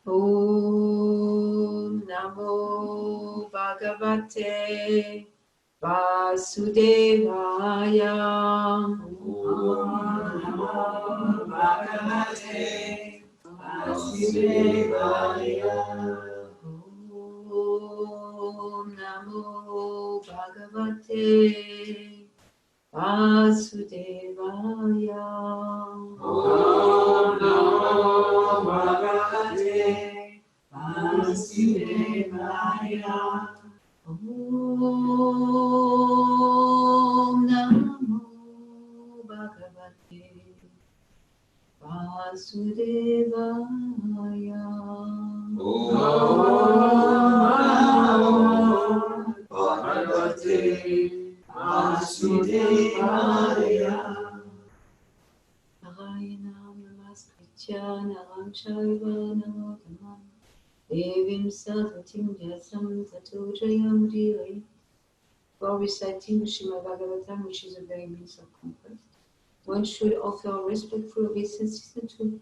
Om Namo Bhagavate Vasudevaya. Om Namo Bhagavate Vasudevaya. Om Namo Bhagavate Vasudevaya. Om Namo Bhagavate Vasudevaya. Om Namo Bhagavate Vasudevaya. Om Namo Bhagavate Vasudevaya. Narayanam namaskritya naram chaiva narotamam devim sarvatim vyasam tato jayam dhiri. While reciting the Srimad Bhagavatam, which is a very means of comfort, one should offer respectful obeisances to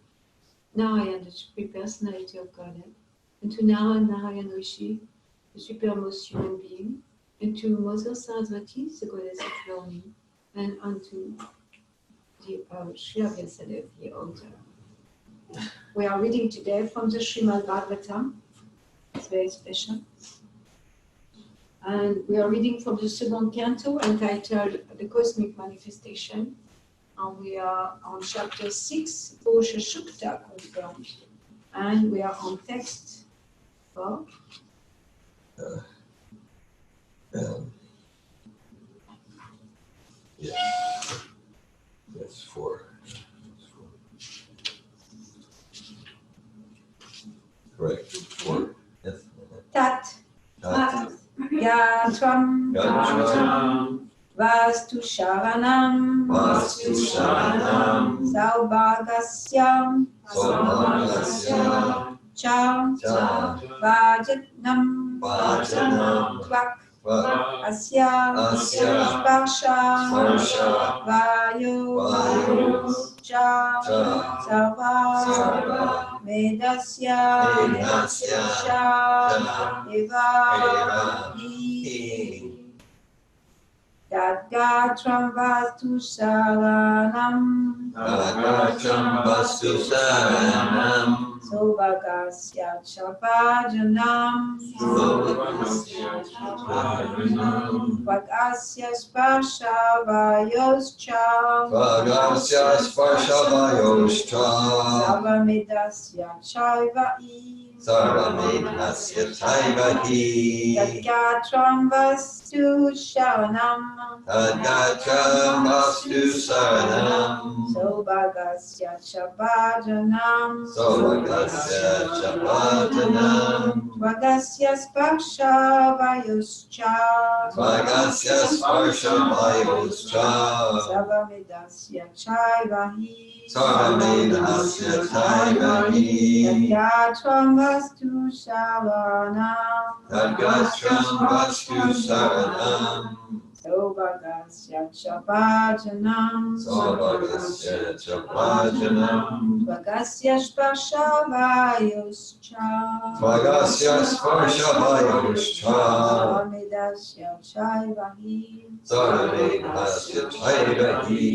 Narayana, the supreme personality of Godhead, and to Narayan Rishi, the supermost human being, and to Mother Saraswati, the goddess of learning, and unto the Srila Vyasadeva, the altar. We are reading today from the Srimad Bhagavatam. It's very special. And we are reading from the second canto entitled The Cosmic Manifestation. And we are on chapter 6, Posha Shukta confirmed. And we are on text 4. Yes, 4. Correct. 4. Yes. Tat. Gatvam. Vastu Sharanam. Saubhagasyam. Cha. Vajanam. Tvak. Asya. Sparsha. Vayo. Cha. Sarva. Vedasya. Sha. Eva. Dadgatram vastu saranam. Sovagasya chavajanam. Vagasya sparsha vayoscha. Savamedasya chaivahi. Dadgatram vastu sharanam. Sovagasya chavajanam. Vagasya sparsha vayoscha. Savamedasya chaivahi. Dadgatram vastu sharanam. Sovagasya chavajanam. Vagasya sparsha vayoscha. Savamedasya chaivahi. Dadgatram vastu saranam. Dadgatram vastu sharanam. Sovagasya chavajanam. Sovagasya chavajanam. Vagasya sparsha vayoscha. Vagasya sparsha vayoscha. Savamedasya chaivahi. Savamedasya chaivahi.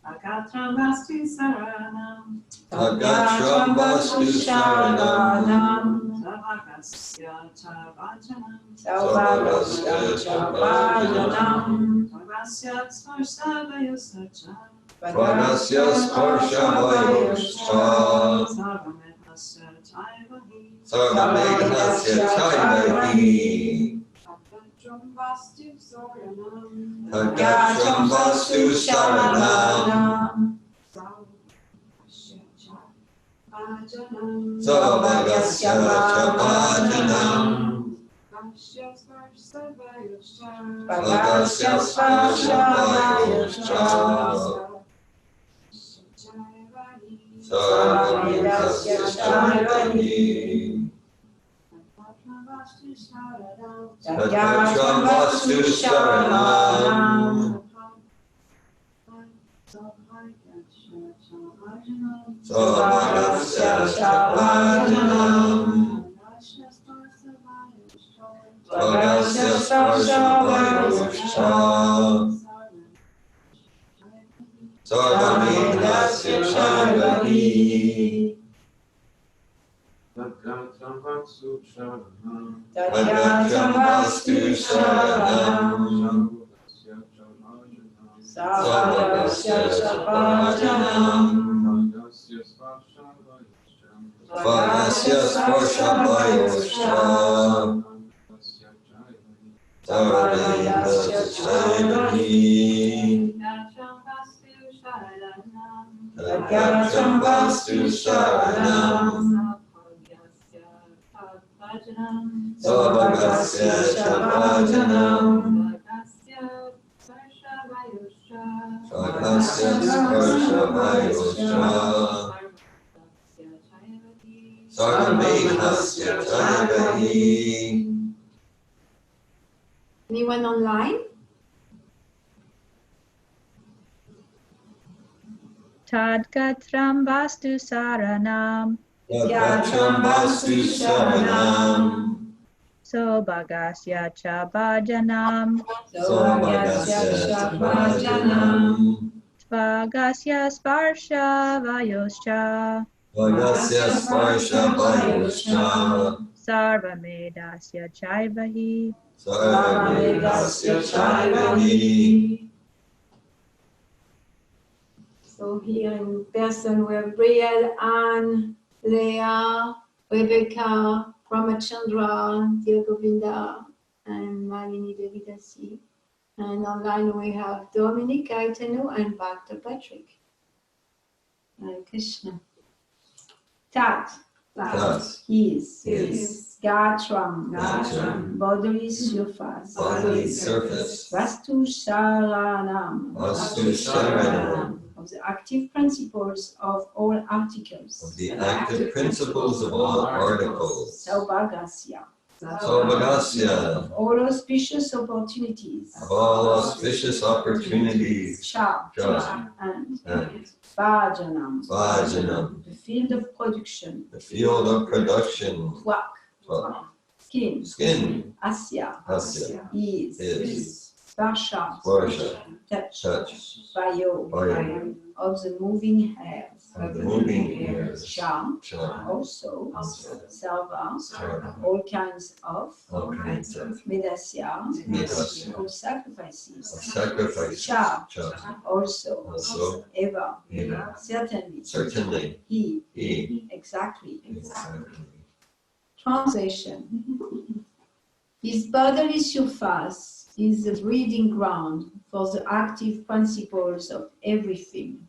Dadgatram vastu saranam. Dadgatram vastu sharanam. Sovagasya chavajanam. Sovagasya chavajanam. Vagasya sparsha vayoscha. Vagasya sparsha vayoscha. Savamedasya chaivahi. Savamedasya chaivahi. Tagatram Vastu Saranam Savagasya Chapajanam Vagasya Sparshavayoscha Sarvamidasya Chaivani Tagatram Vastu Saranam Savagasya Chapajanam Vagasya Sparshavayoscha Sarvamidasya Chaivani Tagatram Vastu Saranam Tagatram Vastu Saranam Savagasya Chapajanam Vagasya Sparshavayoscha Sarvamidasya Chaivani Tagatram Vastu Saranam Savagasya Chapajanam Vagasya Sparshavayoscha Sarvamidasya Chaivani. Anyone online? Tadgatram Vastu Saranam Tagatram Vastu Saranam Sobhagasya Chabajanam Savagasya Chapajanam Tvagasya Sparshavayoscha Vagasya Sparshavayoscha Sarvamedasya Chaivahi Sarvamidasya Chaivani. So here in person we have Brielle, Anne, Leah, Rebecca, Ramachandra, Dear Govinda, and Malini Devidasi. And online we have Dominic Gaetano and Bhakta Patrick. Hare Krishna. Tat. Tat. Is. Gatram. Bodily surface. Bodily surface. Vastu Saranam. Vastu Saranam. Of the active principles of all articles. Of the active principles of all articles. Saubhagasya. Savagasya. All auspicious opportunities. Of all auspicious opportunities. Cha. And Bhajanam. Bhajanam. The field of production. The field of production. Twak. Skin. Asya. Is. Sparsha. Touch. Vayo. Of the moving hairs. Of the moving hairs. Cha. Also. Sarva. All kinds of. Medasya. All sacrifices. Cha. Also. Eva. Certainly. He. Exactly. Translation. His bodily surface is the breeding ground for the active principles of everything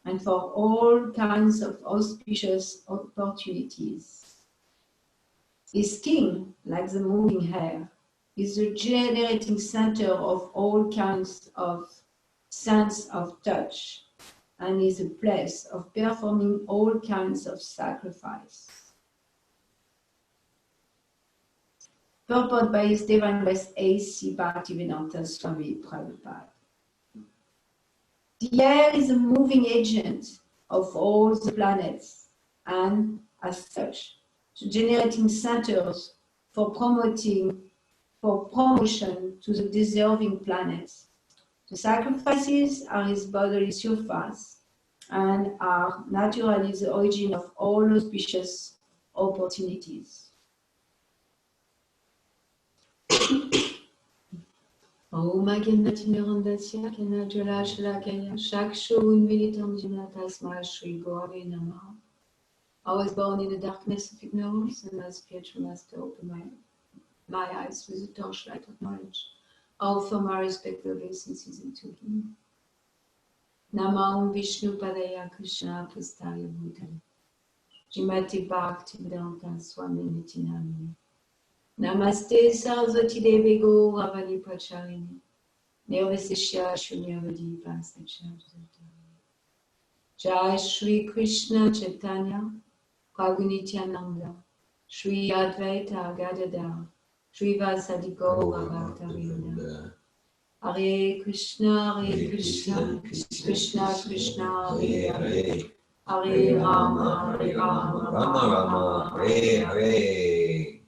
and for all kinds of auspicious opportunities. His skin, like the moving hair, is the generating center of all kinds of sense of touch and is a place of performing all kinds of sacrifice. Purport by His Divine Grace A.C. Bhaktivedanta Swami Prabhupada. The air is a moving agent of all the planets and, as such, the generating centers for promotion to the deserving planets. The sacrifices are His bodily surface and are naturally the origin of all auspicious opportunities. Om Agyanatimirandasya Kanajala Shalakaya Shakshu Unvilitam Jinatasma Shri Gurave Namaha. I was born in the darkness of ignorance and my spiritual master opened my my eyes with the torchlight of knowledge. I offer my respectful obeisances to him. Namah Vishnu Padaya Krishna Prastaya Bhutale. Srimati Bhaktivedanta Swami Nitinamini. Namaste Saraswati Devi Gauravani Pracharini. Nirvisishya Shunyavadi Pasachadhyata. Jai Shri Krishna Chaitanya Prabhu Nityananda Shri Advaita Gadadhar Shri Vasadi Gaura Bhaktavinda. Hare Krishna Krishna Krishna Hare Hare Hare Rama Rama, Hare Hare.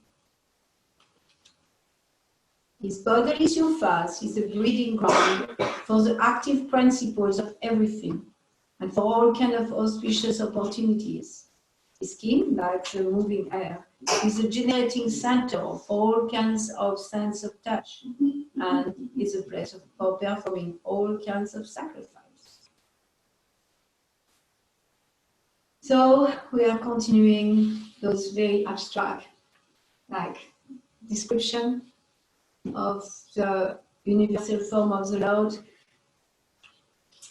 His bodily surface is the breeding ground for the active principles of everything and for all kinds of auspicious opportunities. His skin, like the moving air, is the generating center of all kinds of sense of touch and is a place for performing all kinds of sacrifice. So we are continuing those very abstract description of the universal form of the Lord.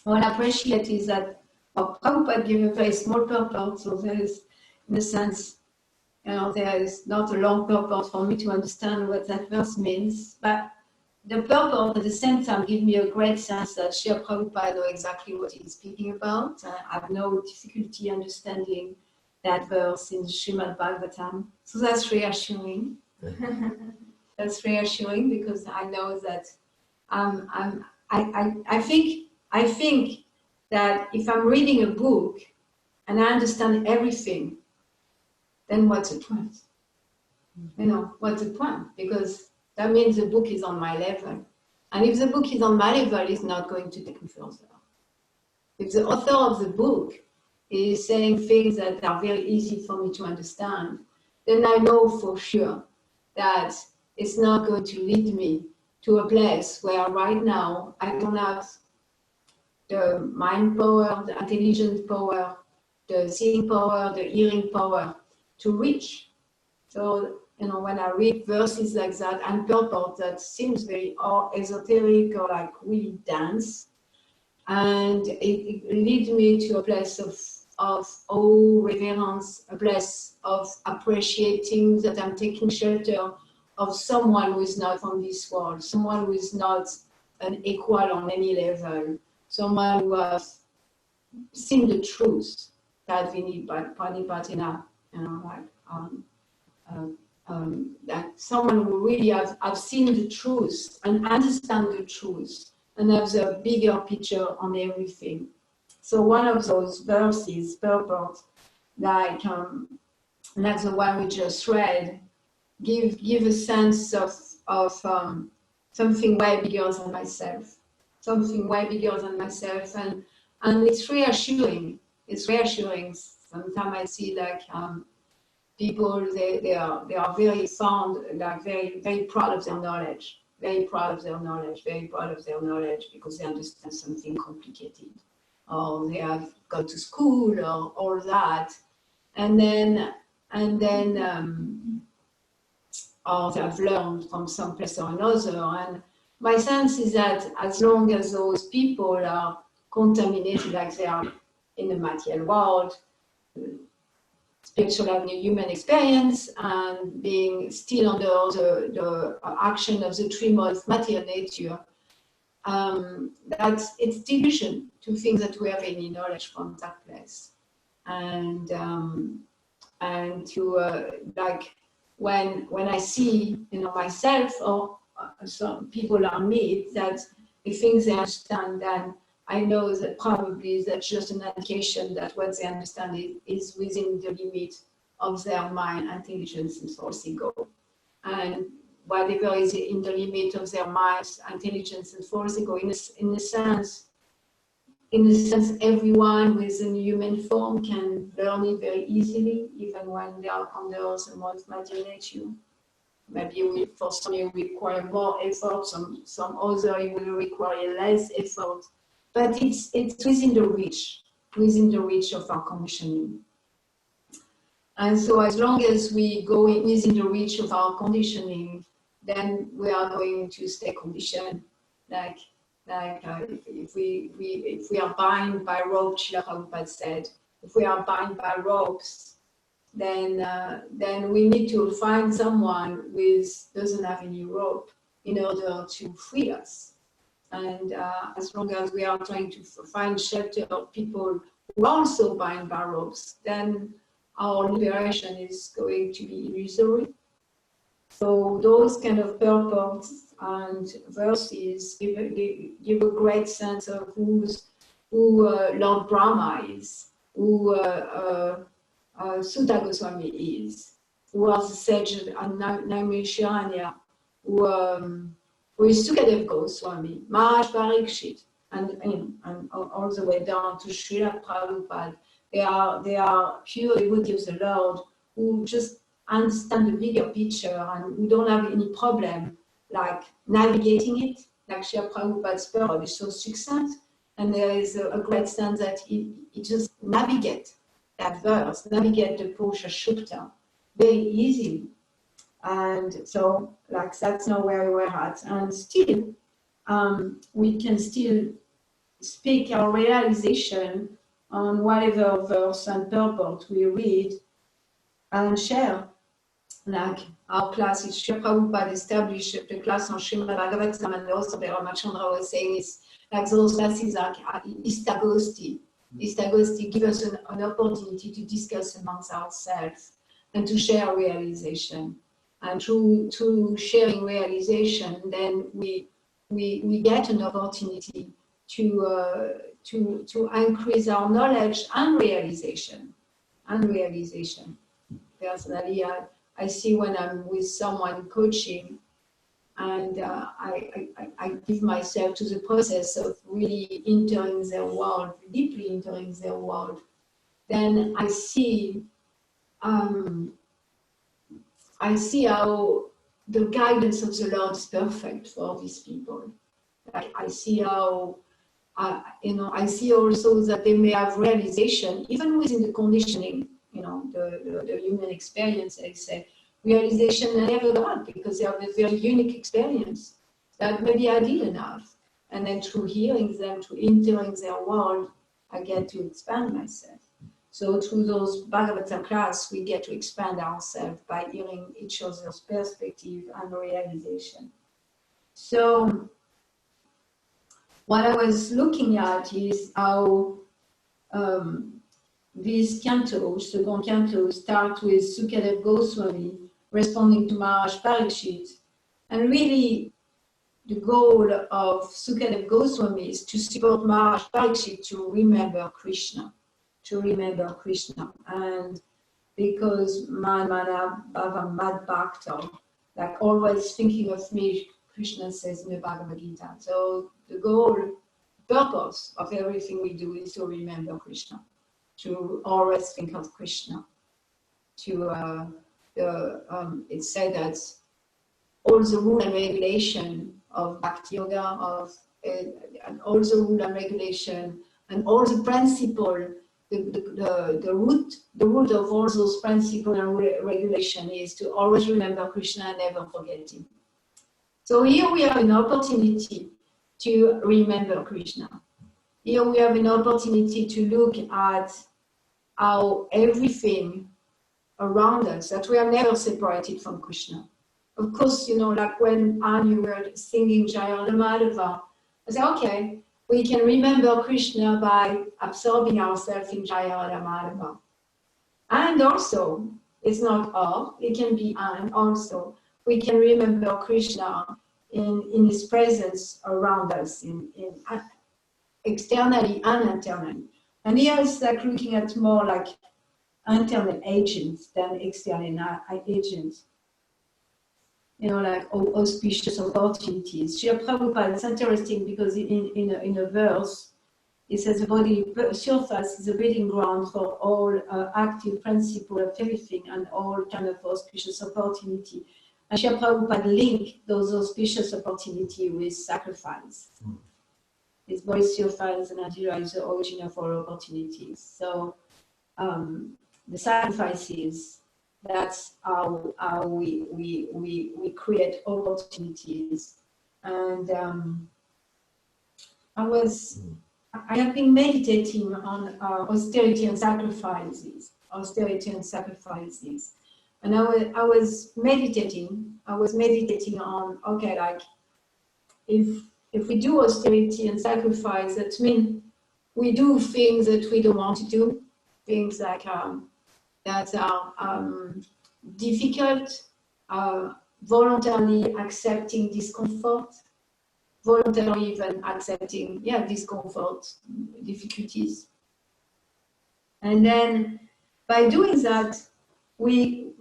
What I appreciate is that Prabhupada gave a very small purport, so there is, in a sense, there is not a long purport for me to understand what that verse means, but the purport at the same time gives me a great sense that Srila Prabhupada knows exactly what he's speaking about. I have no difficulty understanding that verse in Srimad Bhagavatam, so that's reassuring. That's reassuring because I know that I think that if I'm reading a book and I understand everything, then what's the point? What's the point? Because that means the book is on my level. And if the book is on my level, it's not going to take me further. If the author of the book is saying things that are very easy for me to understand, then I know for sure that it's not going to lead me to a place where right now I don't have the mind power, the intelligence power, the seeing power, the hearing power to reach. So, when I read verses like that and purport that seems very esoteric or like really dense, and it leads me to a place of awe, reverence, a place of appreciating that I'm taking shelter of someone who is not from this world, someone who is not an equal on any level, someone who has seen the truth that we need Pranipatena, that someone who really have seen the truth and understand the truth and have the bigger picture on everything. So one of those verses, purport, like the one we just read, give a sense of something way bigger than myself, and it's reassuring. Sometimes I see people they are very fond, very very proud of their knowledge, because they understand something complicated, or they have gone to school or all that, and then or they have learned from some place or another. And my sense is that as long as those people are contaminated like they are in the material world, spiritual having a human experience and being still under the action of the three modes of material nature, that it's delusion to think that we have any knowledge from that place. And to when I see myself or some people I meet that the things they understand, then I know that probably that's just an indication that what they understand is within the limit of their mind, intelligence, and false ego. And whatever is in the limit of their minds, intelligence, and false ego, in a sense, everyone with a human form can learn it very easily, even when they are under the mode of material nature. Maybe for some you require more effort, some other you will require less effort. But it's within the reach of our conditioning. And so as long as we go within the reach of our conditioning, then we are going to stay conditioned. Like if we are bound by ropes, Srila Prabhupada said, if we are bound by ropes, then we need to find someone who doesn't have any rope in order to free us. And as long as we are trying to find shelter of people who are also bound by ropes, then our liberation is going to be illusory. So those kind of purports and verses give a great sense of who Lord Brahma is, who Sutta Goswami is, who was the sage Naimisharanya, who is Sukadev Goswami, Maharaj Parikshit, and all the way down to Srila Prabhupada. They are pure devotees of the Lord who just understand the bigger picture and who don't have any problem like navigating it. Like Srila Prabhupada's purport is so succinct, and there is a great sense that he just navigates that verse, navigate the Purusha Shukta very easily. And so, like, that's not where we're at. And still, we can still speak our realization on whatever verse and purport we read and share. Like our classes, Srila Prabhupada established the class on Srimad Bhagavatam, and also Ramachandra was saying is like those classes are Istagosti. Istagosti give us an opportunity to discuss amongst ourselves and to share realization. And through sharing realization, then we get an opportunity to increase our knowledge and realization. Personally, I see when I'm with someone coaching, and I give myself to the process of really entering their world, deeply entering their world, then I see how the guidance of the Lord is perfect for these people. I see how, I see also that they may have realization, even within the conditioning, the human experience, I say, realization I never got because they have a very unique experience that maybe I didn't have. And then through hearing them, through entering their world, I get to expand myself. So through those Bhagavatam class, we get to expand ourselves by hearing each other's perspective and realization. So what I was looking at is how these cantos, second canto, start with Sukadev Goswami responding to Maharaj Parikshit. And really, the goal of Sukadev Goswami is to support Maharaj Parikshit to remember Krishna. And because Mana Bhava Mad Bhakta, like always thinking of me, Krishna says in the Bhagavad Gita. So the goal, purpose of everything we do is to remember Krishna, to always think of Krishna. It's said that all the rule and regulation of Bhakti Yoga, and all the rule and regulation, and all the principle, the root of all those principles and regulation is to always remember Krishna and never forget him. So here we have an opportunity to remember Krishna. Here we have an opportunity to look at how everything around us, that we are never separated from Krishna. Of course, like when you were singing Jaya Madhava, I said, okay, we can remember Krishna by absorbing ourselves in Jaya Madhava. And also, it's not all, it can be and also. We can remember Krishna in his presence around us, in externally and internally. And here it's like looking at more like internal agents than external agents. Like auspicious opportunities. Srila Prabhupada, it's interesting because in a verse, it says the body surface is a breeding ground for all active principle of everything and all kind of auspicious opportunity. And Srila Prabhupada linked those auspicious opportunity with sacrifice. His body surface and Adira is the origin of all opportunities. So the sacrifices That's how we create opportunities. And I have been meditating on austerity and sacrifices. And I was meditating on, okay, like if we do austerity and sacrifice, that means we do things that we don't want to do, things like that are difficult, voluntarily accepting discomfort, voluntarily even accepting, discomfort, difficulties. And then by doing that, we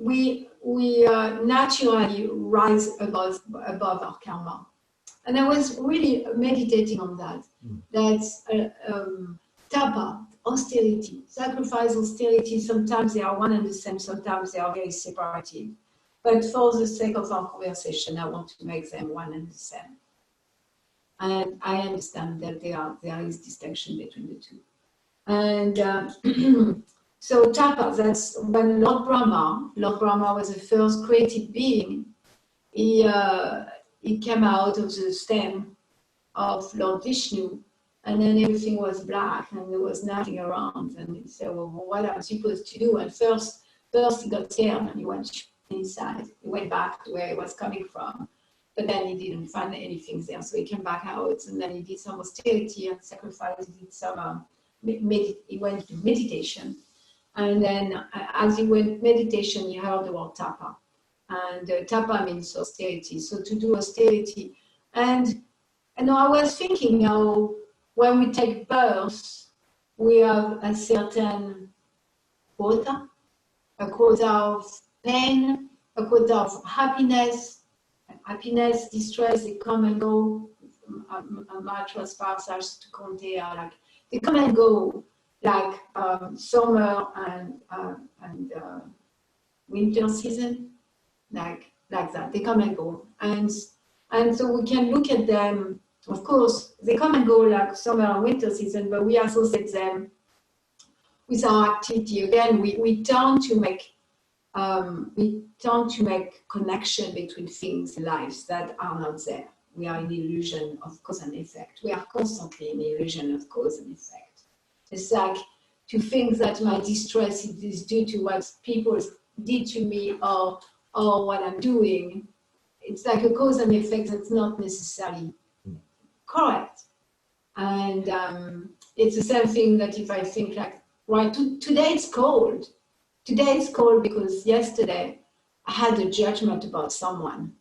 naturally rise above our karma. And I was really meditating on that. That's tapa, austerity, sacrifice, austerity. Sometimes they are one and the same, sometimes they are very separated. But for the sake of our conversation, I want to make them one and the same. And I understand that there is distinction between the two. And so tapa, that's when Lord Brahma was the first created being. He came out of the stem of Lord Vishnu, and then everything was black and there was nothing around. And he said, well, what am I supposed to do? And first he got scared and he went inside. He went back to where he was coming from. But then he didn't find anything there. So he came back out and then he did some austerity and sacrifice. He did some, he went to meditation. And then as he went meditation, he heard the word tapa. And tapa means austerity. So to do austerity. And I was thinking how when we take birth, we have a certain quota, a quota of pain, a quota of happiness, distress, they come and go. Matras passage to Conte are like, they come and go, like summer and winter season, like that. They come and go. And so we can look at them, of course, they come and go like summer and winter season, but we associate them with our activity. Again, we tend to make connection between things, lives that are not there. We are in the illusion of cause and effect. We are constantly in the illusion of cause and effect. It's like to think that my distress is due to what people did to me or what I'm doing. It's like a cause and effect that's not necessarily correct. And it's the same thing that if I think like, right, today it's cold. Today it's cold because yesterday I had a judgment about someone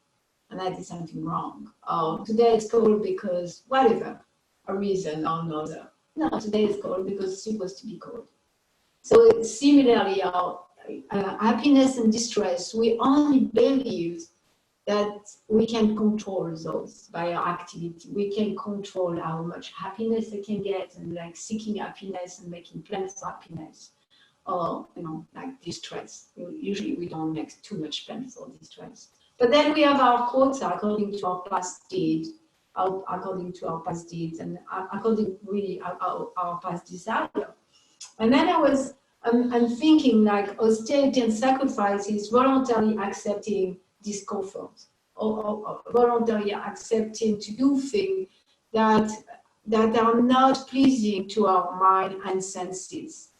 and I did something wrong. Or today it's cold because whatever, a reason or another. No, today it's cold because it's supposed to be cold. So similarly, our happiness and distress, we only believe that we can control those by our activity. We can control how much happiness they can get and like seeking happiness and making plans for happiness. Or, like distress. Usually we don't make too much plan for distress. But then we have our quota according to our past deeds, and according really our past desire. And then I'm thinking like austerity and sacrifice is voluntarily accepting discomfort or voluntarily accepting to do things that are not pleasing to our mind and senses.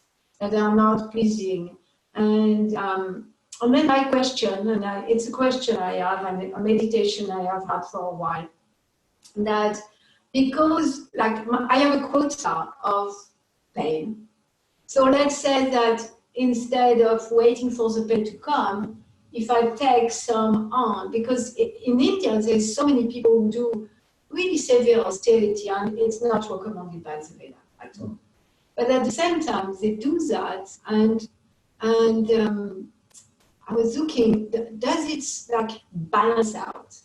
That are not pleasing. And then my question, and it's a question I have, and a meditation I have had for a while, that because I have a quota of pain, so let's say that instead of waiting for the pain to come, if I take some on, because in India there's so many people who do really severe austerity and it's not recommended by the Veda at all. But at the same time, they do that, and I was looking, does it balance out?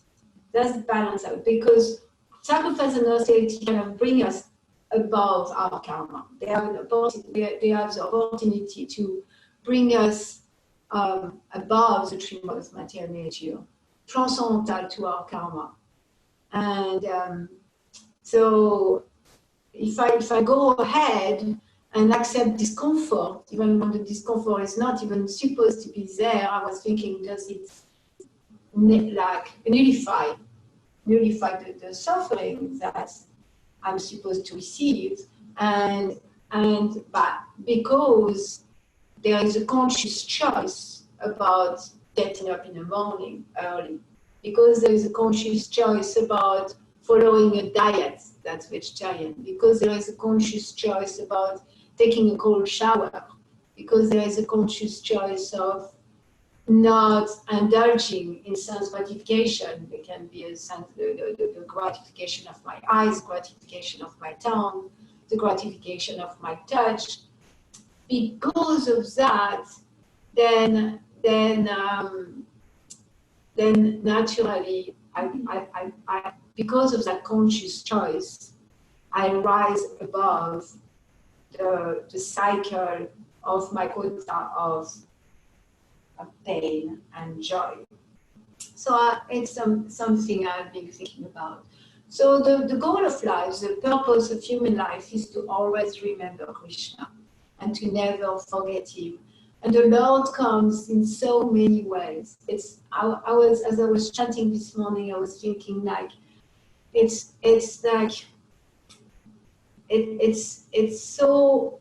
Does it balance out? Because sacrifice and austerity kind of bring us above our karma. They have the opportunity to bring us above the three modes of material nature, transcendental to our karma. And so if I go ahead and accept discomfort, even when the discomfort is not even supposed to be there. I was thinking, does it like nullify the suffering that I'm supposed to receive? But because there is a conscious choice about getting up in the morning early, because there is a conscious choice about following a diet that's vegetarian, because there is a conscious choice about taking a cold shower, because there is a conscious choice of not indulging in sense gratification. It can be a sense, the gratification of my eyes, gratification of my tongue, the gratification of my touch. Because of that, then naturally, I because of that conscious choice, I rise above the cycle of my quota of pain and joy. So it's something I've been thinking about. So the goal of life, the purpose of human life, is to always remember Krishna and to never forget him. And the Lord comes in so many ways. As I was chanting this morning, I was thinking like, it's so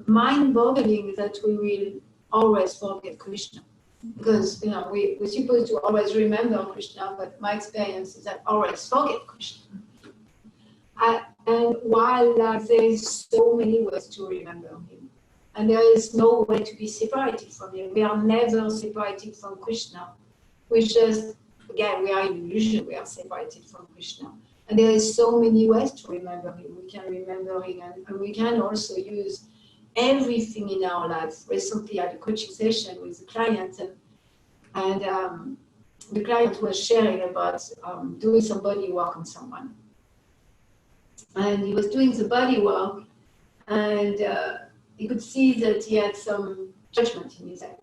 mind-boggling that we will always forget Krishna. Because we're supposed to always remember Krishna, but my experience is that I always forget Krishna. And while there is so many ways to remember him, and there is no way to be separated from him. We are never separated from Krishna. We just, again, we are in illusion, we are separated from Krishna. And there is so many ways to remember him. We can remember him, and we can also use everything in our life. Recently, I had a coaching session with a client, and the client was sharing about doing some body work on someone. And he was doing the body work, and he could see that he had some judgment in his head.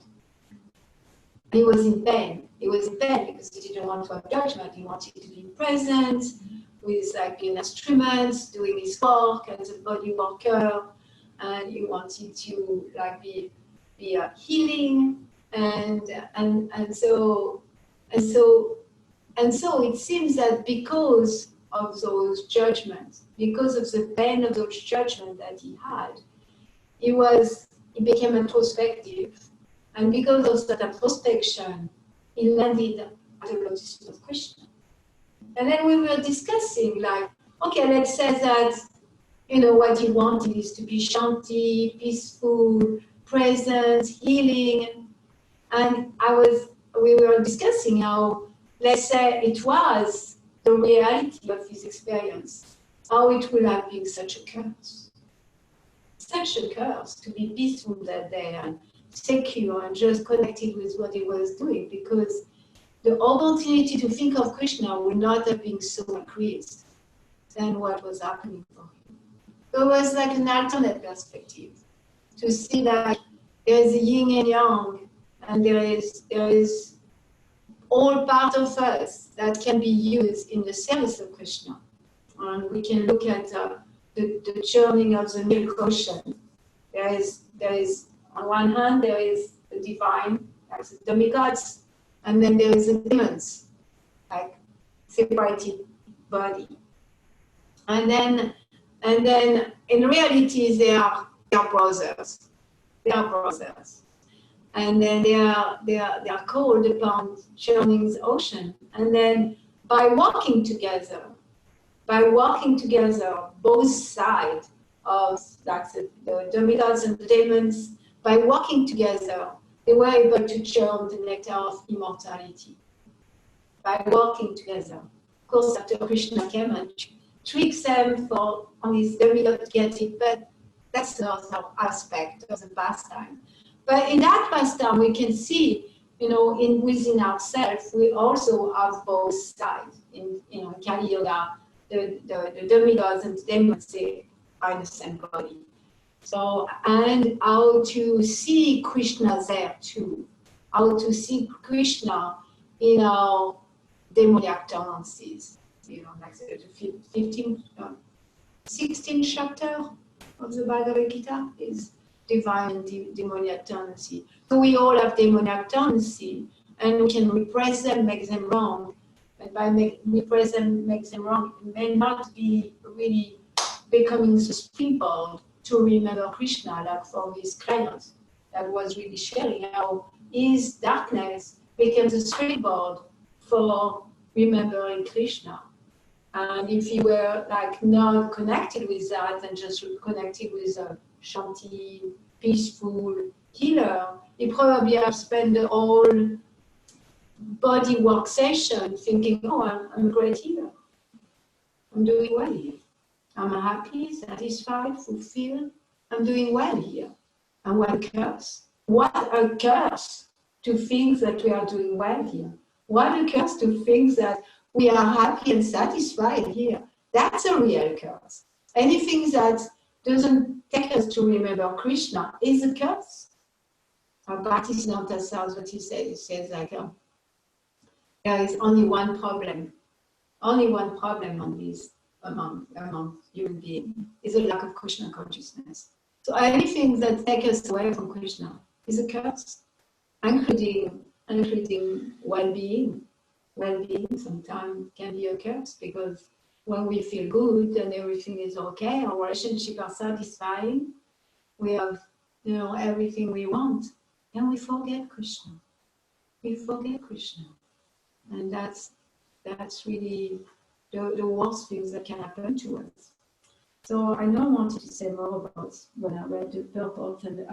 He was in pain. He was in pain because he didn't want to have judgment. He wanted to be present with like an instrument, doing his work as a body worker, and he wanted to like be healing, and so it seems that because of those judgments, because of the pain of those judgments that he had, he became introspective, and because of that introspection, he landed at the lotus feet of Krishna. And then we were discussing, like, okay, let's say that, what he wanted is to be shanti, peaceful, present, healing. And we were discussing how, let's say it was the reality of his experience, how it would have been such a curse. Such a curse to be peaceful that day and secure and just connected with what he was doing, because the opportunity to think of Krishna would not have been so increased than what was happening for him. So it was like an alternate perspective to see that there is a yin and yang, and there is all part of us that can be used in the service of Krishna. And we can look at the churning of the milk ocean. There is on one hand there is the divine, like the demigods, and then there is the demons, like separated body. And then in reality they are brothers. They are brothers. And then they are called upon churning the ocean. And then by walking together, both sides of like the demigods and the demons, by walking together, they were able to churn the nectar of immortality. By walking together. Of course, after Krishna came and tricks them on his demigod to get it, but that's another aspect of the pastime. But in that pastime, we can see, within ourselves, we also have both sides. In Kali Yoga, the demigods and the demons, they are in the same body. So, and how to see Krishna there too. How to see Krishna in our demoniac tendencies. Like the 16th chapter of the Bhagavad Gita is divine and demoniac tendency. So we all have demoniac tendency, and we can repress them, make them wrong. And by repress them, make them wrong, it may not be really becoming the springboard to remember Krishna, like for his client that was really sharing how his darkness became the springboard for remembering Krishna. And if you were like not connected with that and just connected with a shanty, peaceful healer, you probably have spent the whole body work session thinking, oh, I'm a great healer. I'm doing well here. I'm happy, satisfied, fulfilled. I'm doing well here. And what a curse. What a curse to think that we are doing well here. What a curse to think that we are happy and satisfied here. That's a real curse. Anything that doesn't take us to remember Krishna is a curse. Bhaktisiddhanta Saraswati says, he says like, there is only one problem on this among human beings is a lack of Krishna consciousness. So anything that takes us away from Krishna is a curse, including well-being. Well-being sometimes can be a curse because when we feel good and everything is okay, our relationships are satisfying, we have everything we want, and we forget Krishna. We forget Krishna, and that's really the worst things that can happen to us. So I now wanted to say more about when I read the purport and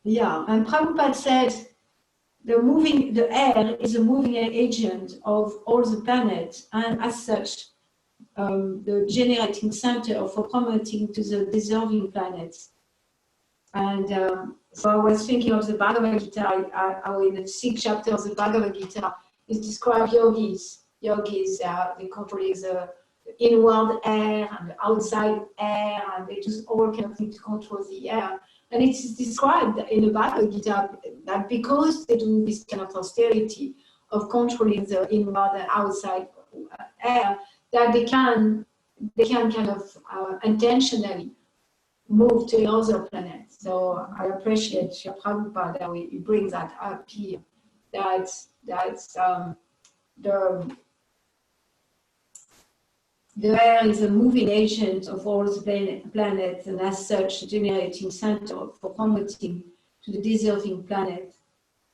and Prabhupada said the air is a moving agent of all the planets, and as such, the generating center for promoting to the deserving planets. And so I was thinking of the Bhagavad Gita, how in the 6th chapter of the Bhagavad Gita, it describes yogis. Yogis, they control the inward air and the outside air, and they just all kind of things to control the air. And it is described in the Bhagavad Gita that because they do this kind of austerity of controlling the inward and outside air, that they can kind of intentionally move to another planet. So I appreciate Srila Prabhupada that he brings that up here. That's the air is a moving agent of all the planets, and as such, generating center for promoting to the deserving planet.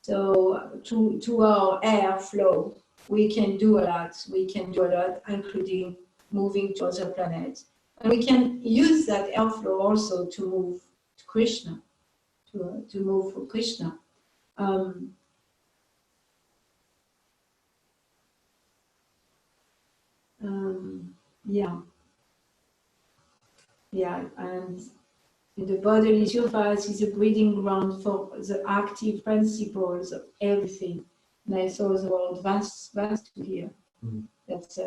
So to our air flow, we can do a lot. We can do a lot, including moving to other planets. And we can use that airflow also to move to Krishna, to move for Krishna. And the bodily surface is a breeding ground for the active principles of everything. And I saw the word vast here. That's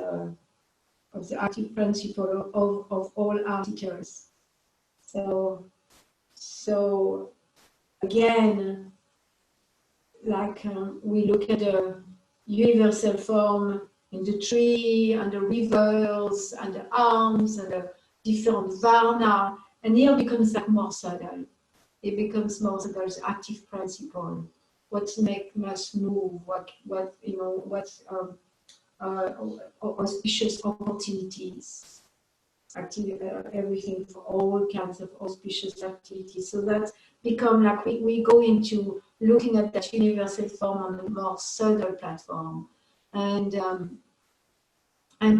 of the active principle of all articles. So again, like we look at the universal form in the tree and the rivers and the arms and the different varna, and here becomes like more subtle. It becomes more subtle, the active principle. What makes us move? What auspicious opportunities, everything for all kinds of auspicious activities. So that become like we go into looking at that universal form on a more subtle platform, and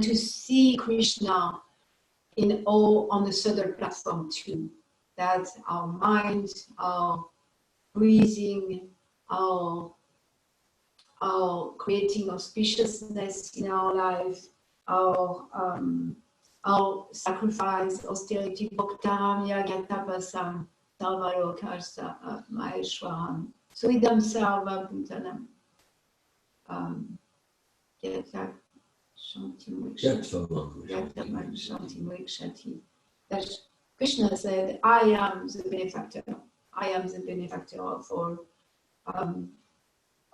to see Krishna in all on the subtle platform too. That our mind, our breathing, our creating auspiciousness in our life, our sacrifice, austerity, bhaktaram, yagatapasam, sarvalokasa, maheshwaram, suidam sarva bhutanam, yatak shanti. That Krishna said, I am the benefactor. I am the benefactor of all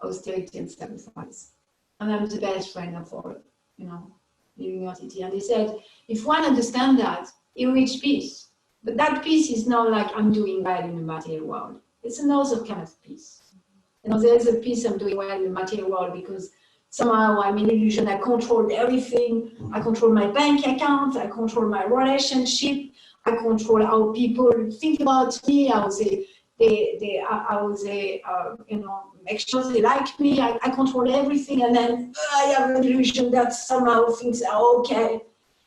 austerity and sacrifice. And I'm the best friend of all, living university, and they said, if one understands that, he reach peace. But that peace is not like I'm doing well in the material world. It's another kind of peace. There's a peace I'm doing well in the material world because somehow I'm in illusion. I control everything. I control my bank account. I control my relationship. I control how people think about me. How they make sure they like me. I control everything, and then I have an illusion that somehow things are okay.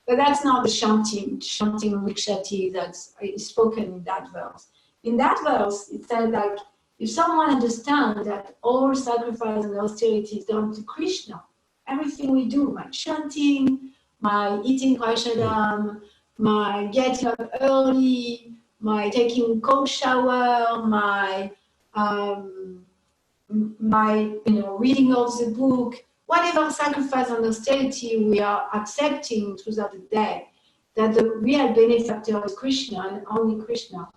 But that's not the chanting Rikshati that's spoken in that verse. In that verse, it said like, if someone understands that all sacrifice and austerity is done to Krishna, everything we do, my chanting, my eating prashadam, my getting up early, my taking cold shower, my reading of the book, whatever sacrifice and austerity we are accepting throughout the day, that the real benefactor is Krishna and only Krishna.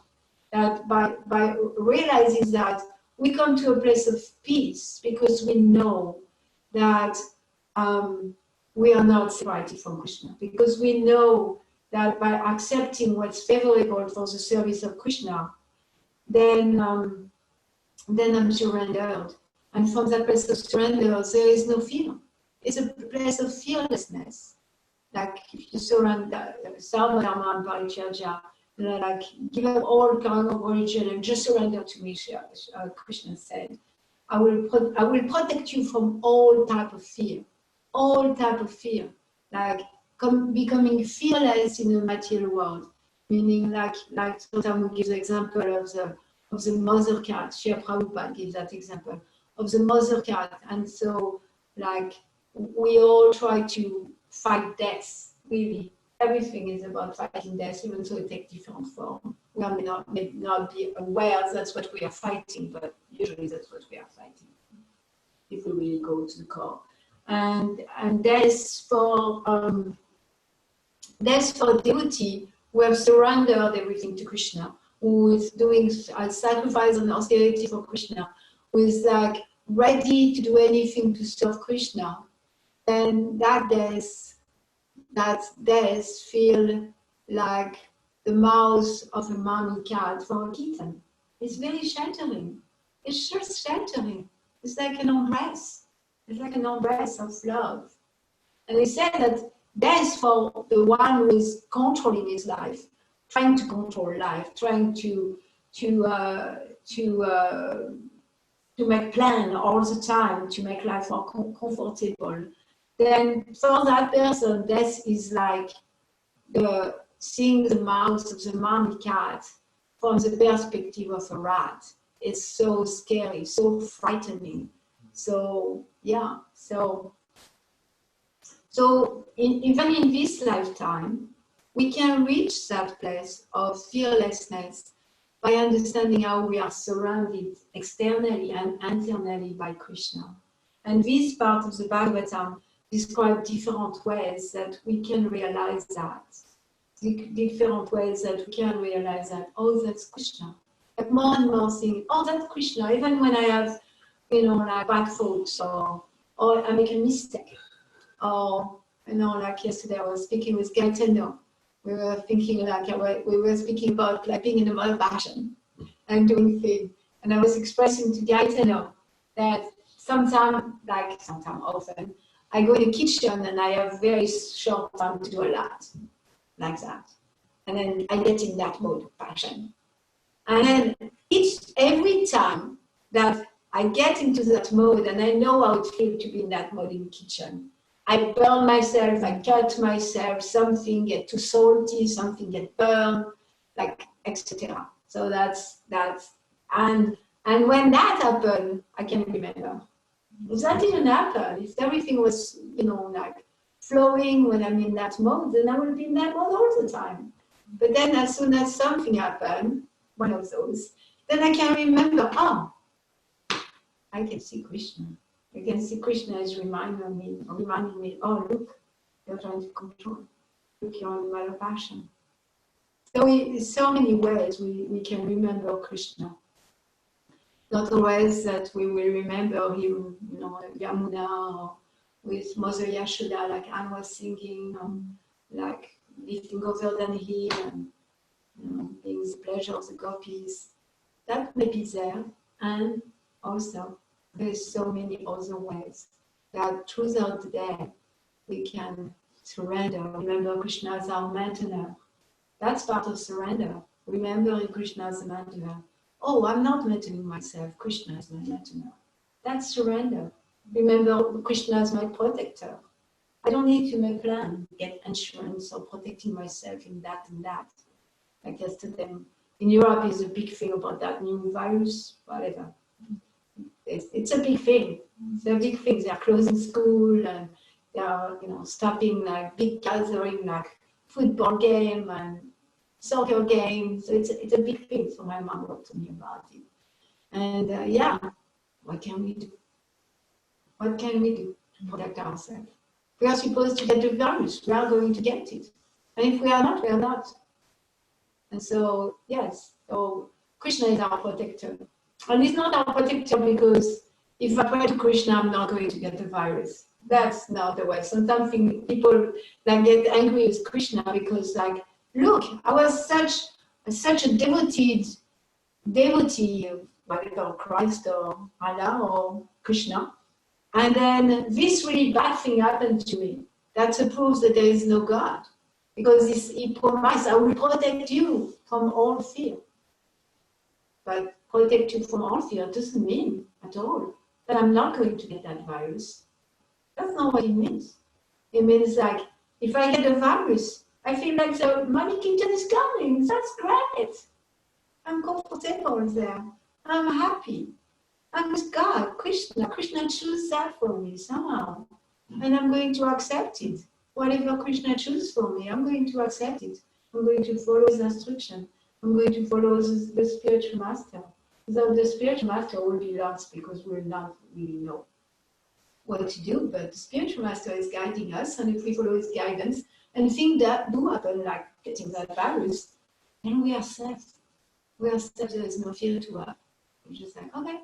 That by realizing that we come to a place of peace because we know that we are not separated from Krishna, because we know that by accepting what's favorable for the service of Krishna, then I'm surrendered. And from that place of surrender, there is no fear. It's a place of fearlessness. Like if you surrender, Sarvadharma and Parityajya, like give up all kind of religion and just surrender to me, Krishna said. I will protect you from all type of fear. Like becoming fearless in the material world. Meaning like sometimes we give the example of the mother cat. Srila Prabhupada gives that example of the mother cat. And so like we all try to fight death, really. Everything is about fighting death, even though it takes different form. We may not be aware that's what we are fighting, but usually that's what we are fighting, if we really go to the core. And death for devotee who have surrendered everything to Krishna, who is doing a sacrifice and austerity for Krishna, who is like ready to do anything to serve Krishna, then that death feel like the mouth of a mommy cat for a kitten. It's very sheltering. It's just sheltering. It's like an embrace. It's like an embrace of love. And they said that death for the one who is controlling his life, trying to control life, trying to make plan all the time to make life more comfortable. Then for that person, death is like seeing the mouth of the mommy cat from the perspective of a rat. It's so scary, so frightening. So yeah, so even in this lifetime, we can reach that place of fearlessness by understanding how we are surrounded externally and internally by Krishna. And this part of the Bhagavatam describe different ways that we can realize that. Different ways that we can realize that, oh, that's Krishna. Like more and more things, oh, that's Krishna. Even when I have, like bad thoughts or I make a mistake. Or, like yesterday I was speaking with Gaetano. We were thinking we were speaking about like being in a mode of action and doing things. And I was expressing to Gaetano that often, I go in the kitchen and I have very short time to do a lot, like that. And then I get in that mode of passion. And then every time that I get into that mode and I know how it feels to be in that mode in the kitchen, I burn myself, I cut myself, something get too salty, something get burned, like etc. So that's and when that happened, I can remember. If that didn't happen, if everything was, like flowing when I'm in that mode, then I will be in that mode all the time. But then as soon as something happened, one of those, then I can remember, I can see Krishna. I can see Krishna is reminding me, oh, look, you're trying to control. Look, you're in the mode of passion. So so many ways we can remember Krishna. Not always that we will remember him, Yamuna, or with Mother Yashoda, like Anne was singing, like lifting Govardhan Hill and being the pleasure of the gopis. That may be there, and also there's so many other ways that throughout the day we can surrender. Remember, Krishna is our maintainer. That's part of surrender. Remembering Krishna as the maintainer. Oh, I'm not maintaining myself. Krishna is my maintainer. That's surrender. Remember, Krishna is my protector. I don't need to make plan, get insurance or protecting myself in that and that. Like yesterday, in Europe is a big thing about that new virus, whatever. It's a big thing. It's a big thing. They are closing school and they are, stopping like big gathering, like football game and soccer game. So it's a big thing. So my mom wrote to me about it. And what can we do? What can we do to protect ourselves? We are supposed to get the virus. We are going to get it. And if we are not, we are not. And so, yes, so Krishna is our protector. And he's not our protector because if I pray to Krishna, I'm not going to get the virus. That's not the way. Sometimes people like get angry with Krishna because, like, look, I was such a devotee of whatever, Christ or Allah or Krishna. And then this really bad thing happened to me. That's a proof that there is no God. Because he promised, I will protect you from all fear. But protect you from all fear doesn't mean at all that I'm not going to get that virus. That's not what it means. It means like, if I get a virus, I feel like the money kingdom is coming. That's great. I'm comfortable there. I'm happy. I'm with God, Krishna. Krishna chose that for me somehow. And I'm going to accept it. Whatever Krishna chooses for me, I'm going to accept it. I'm going to follow his instruction. I'm going to follow the spiritual master. So the spiritual master will be lost because we'll not really know what to do. But the spiritual master is guiding us, and if we follow his guidance and things that do happen, like getting that virus, then we are safe. We are safe. There is no fear to have. We're just like, okay,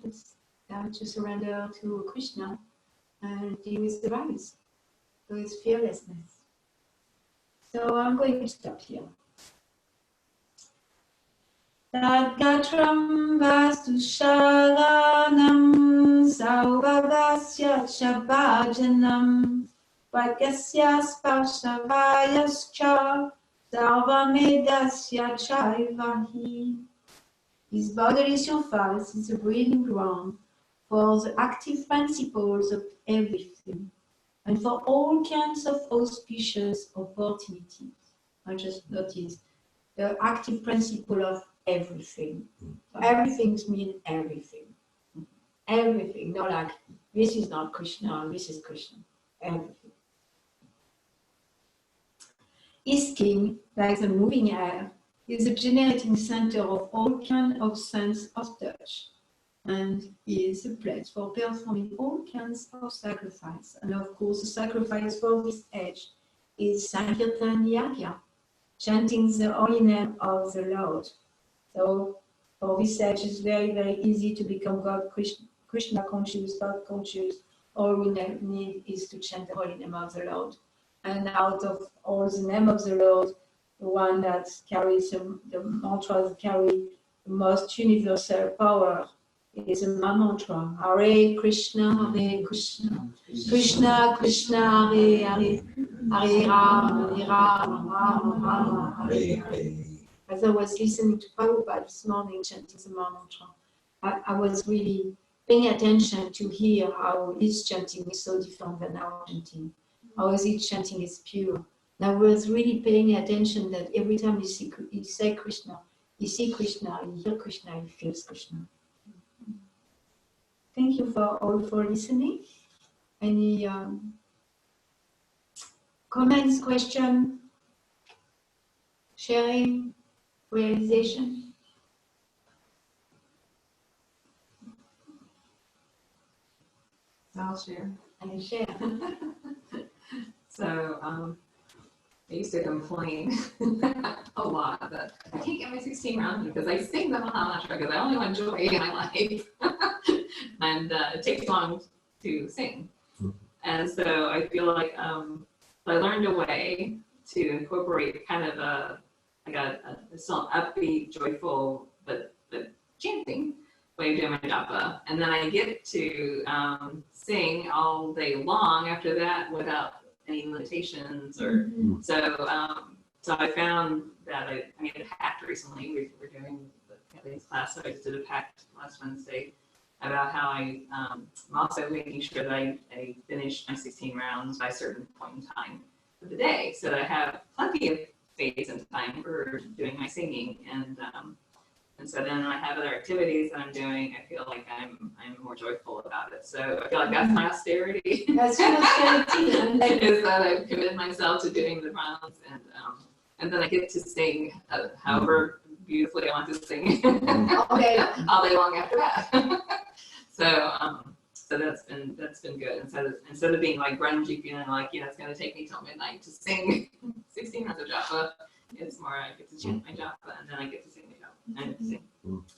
it's time to surrender to Krishna and deal with the virus. So it's fearlessness. So I'm going to stop here. Tadgatram vastu shalanam sauvadasya chabhajanam vagasya sparshavayascha sarvamedasya chaivahi. This bodily surface is a breeding ground for the active principles of everything and for all kinds of auspicious opportunities. I just noticed the active principle of everything. So everything means everything. Everything, not like this is not Krishna, this is Krishna. Everything. His king, like the moving air, is the generating center of all kinds of sense of touch, and is a place for performing all kinds of sacrifice. And of course, the sacrifice for this age is Sankirtan Yagya, chanting the holy name of the Lord. So for this age, it's very, very easy to become God, Krishna conscious, God conscious. All we need is to chant the holy name of the Lord. And out of all the name of the Lord, the one that carries the mantras that carry the most universal power is a mantra. Hare Krishna, Krishna Krishna, Hare Hare, Hare Rama, Rama, Hare Hare. As I was listening to Prabhupada this morning chanting the mantra, I was really paying attention to hear how his chanting is so different than our chanting. How his chanting is pure. And I was really paying attention that every time you say Krishna, you see Krishna, you hear Krishna, you feel Krishna. Thank you all for listening. Any comments, questions, sharing, realization? I'll share. I share. So, I used to complain a lot that I can't get my 16 rounds because I sing the Maha Mantra because I only want joy in my life. And it takes long to sing. And so I feel like I learned a way to incorporate kind of a still upbeat, joyful, but chanting way of doing my japa. And then I get to sing all day long after that without any limitations or so I found that I made a pact recently. We're doing this class, so I just did a pact last Wednesday about how I'm also making sure that I finish my 16 rounds by a certain point in time of the day, so that I have plenty of space and time for doing my singing. And so then when I have other activities that I'm doing, I feel like I'm more joyful about it. So I feel like that's my austerity. That's your austerity. Is that I've committed myself to doing the rounds, and then I get to sing however beautifully I want to sing Okay. all day long after that. So that's been good. Instead of being like grungy, feeling like it's going to take me till midnight to sing 16 rounds of japa, it's more I get to chant my japa and then I get to sing the japa and sing.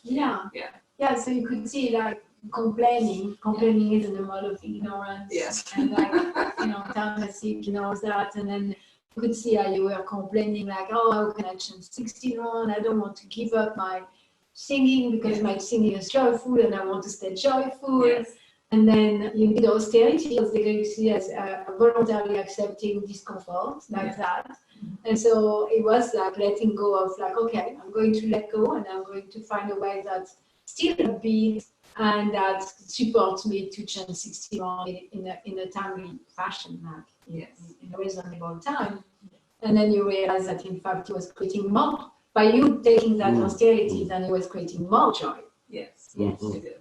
Yeah. So you could see like complaining is an amount of ignorance. Yes. And like Tamasik knows that, and then you could see how you were complaining like, oh, how can I chant 16 rounds? I don't want to give up my singing because my singing is joyful and I want to stay joyful. Yes. And then you need austerity, as they're going to see as voluntarily accepting discomfort like that. And so it was like letting go of like, okay, I'm going to let go and I'm going to find a way that's still upbeat and that supports me to chant 60 in a timely fashion, like in a reasonable time. And then you realize that in fact it was creating more, by you taking that austerity, then it was creating more joy. Yes, it did.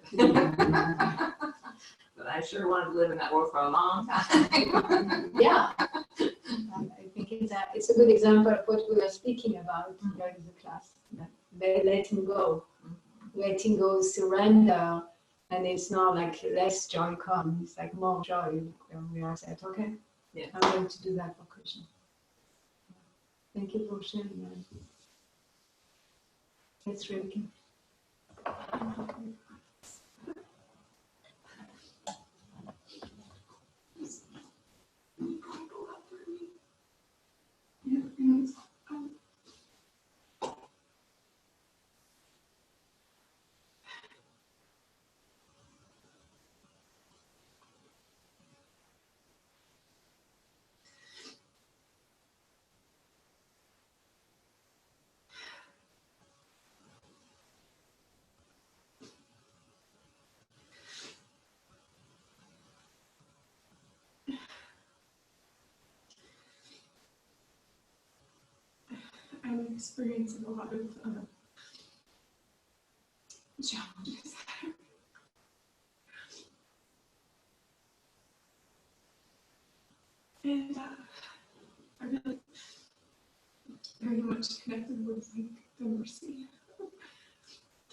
But I sure wanted to live in that world for a long time. Yeah. I think it's a good example of what we were speaking about during the class. Letting go, surrender, and it's not like less joy comes, it's like more joy when we are said, okay, I'm going to do that for Krishna. Thank you for sharing that. That's really good. I'm experiencing a lot of challenges. And I really very much connected with like the mercy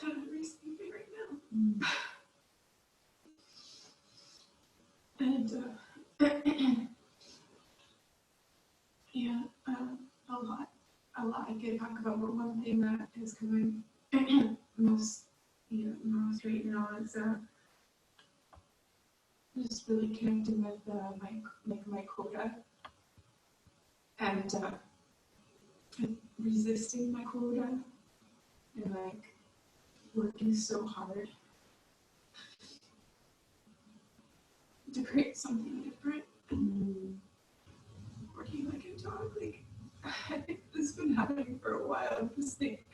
that I'm receiving right now. And a lot I could talk about, but one thing that is coming most right now is just really connecting with my quota and resisting my quota and like working so hard to create something different. Working like a dog, like I think this has been happening for a while. I'm just like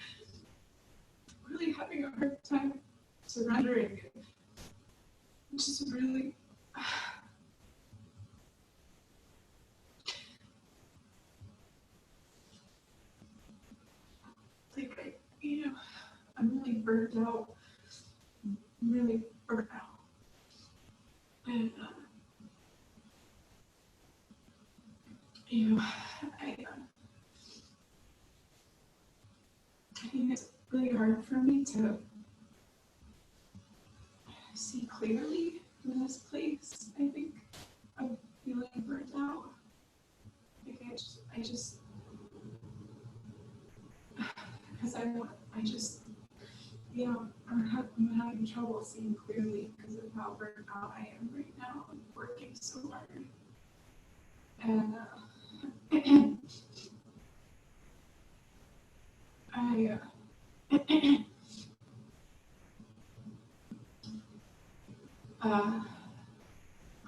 really having a hard time surrendering it. Just really like I'm really burnt out. I'm really burnt out. And I think it's really hard for me to see clearly in this place. I think I'm feeling burnt out. Like I just because I'm having having trouble seeing clearly because of how burnt out I am right now. I'm working so hard.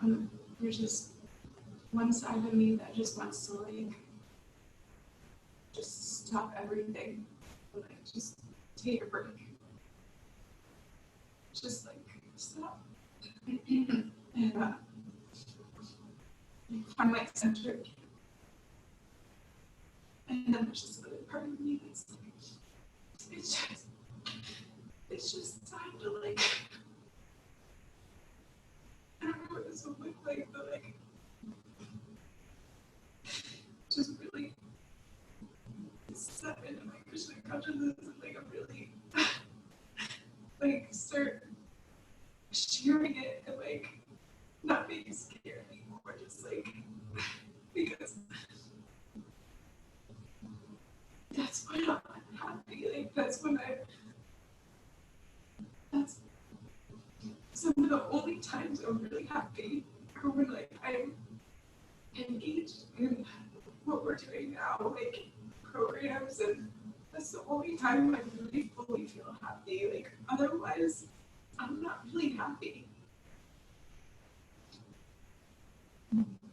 And there's just one side of me that just wants to like just stop everything, like just take a break, just like stop and find my center. And then there's this other part of me that's like, it's just time to like, I don't know what this would look like, but like, just really step into my Krishna consciousness and like I'm really like start sharing it and like not being scared anymore, just like because that's when I'm happy, like that's some of the only times I'm really happy are when like I'm engaged in what we're doing now, like programs, and that's the only time I really fully feel happy. Like otherwise, I'm not really happy.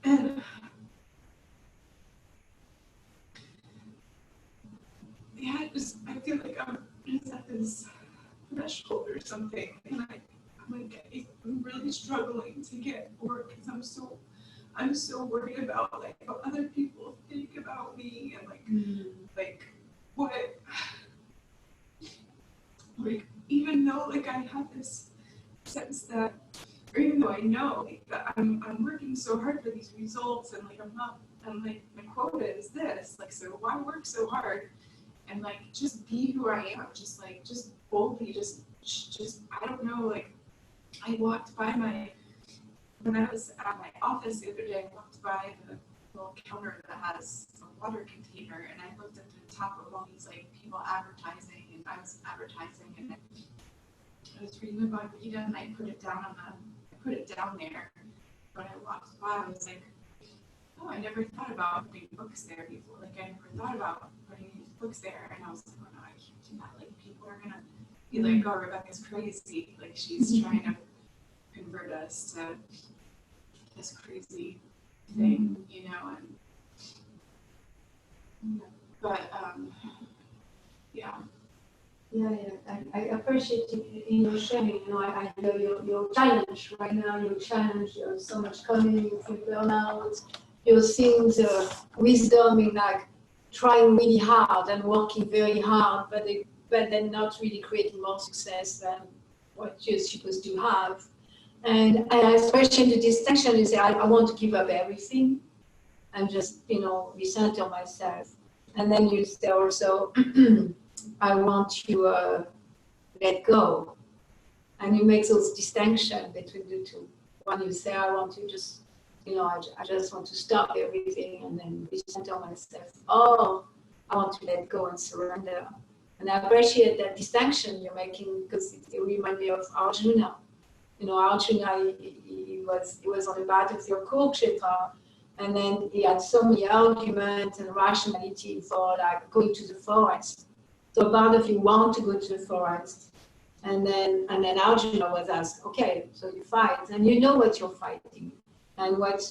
And yeah, I feel like I'm just at this threshold or something, and I'm really struggling to get work because I'm so worried about like what other people think about me and like what, like even though like I have this sense that, or even though I know like that I'm working so hard for these results and like I'm like my quota is this, like so why work so hard and like just be who I am, just boldly, just I don't know, like I walked by when I was at my office the other day, I walked by the little counter that has a water container, and I looked at the top of all these like people advertising, and I was advertising, and I was reading the Bhagavatam, and I put it down there. When I walked by, I was like, oh, I never thought about putting books there before. Like I never thought about putting these books there, and I was like, oh no, I can't do that. Like people are gonna be like, oh, Rebecca's crazy. Like she's trying to convert us to this crazy thing, you know, and but yeah. I appreciate in your sharing. You know, I know your challenge right now. Your challenge. There's so much coming. You feel burnout. You're seeing the wisdom in like trying really hard and working very hard, but then not really creating more success than what you're supposed to have. And especially the distinction is that I want to give up everything and just, recenter myself. And then you say also, I want to let go. And you make those distinctions between the two. When you say, I want to just, I just want to stop everything and then recenter myself. Oh, I want to let go and surrender. And I appreciate that distinction you're making because it reminds me of Arjuna. Arjuna, he was on the battlefield of Kurukshetra, and then he had so many arguments and rationality for like going to the forest. So part of you want to go to the forest, and then Arjuna was asked, okay, so you fight, and you know what you're fighting, and what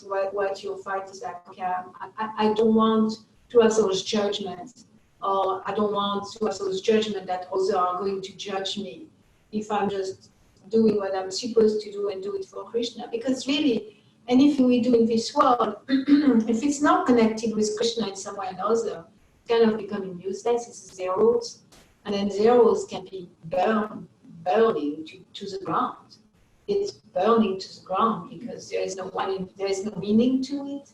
your fight is like. Okay, I don't want to have those judgments, or I don't want to have those judgments that others are going to judge me if I'm just doing what I'm supposed to do and do it for Krishna. Because really, anything we do in this world, if it's not connected with Krishna in some way or another, it's kind of becoming useless. It's zeros. And then zeros can be burning to the ground. It's burning to the ground because there is no meaning to it.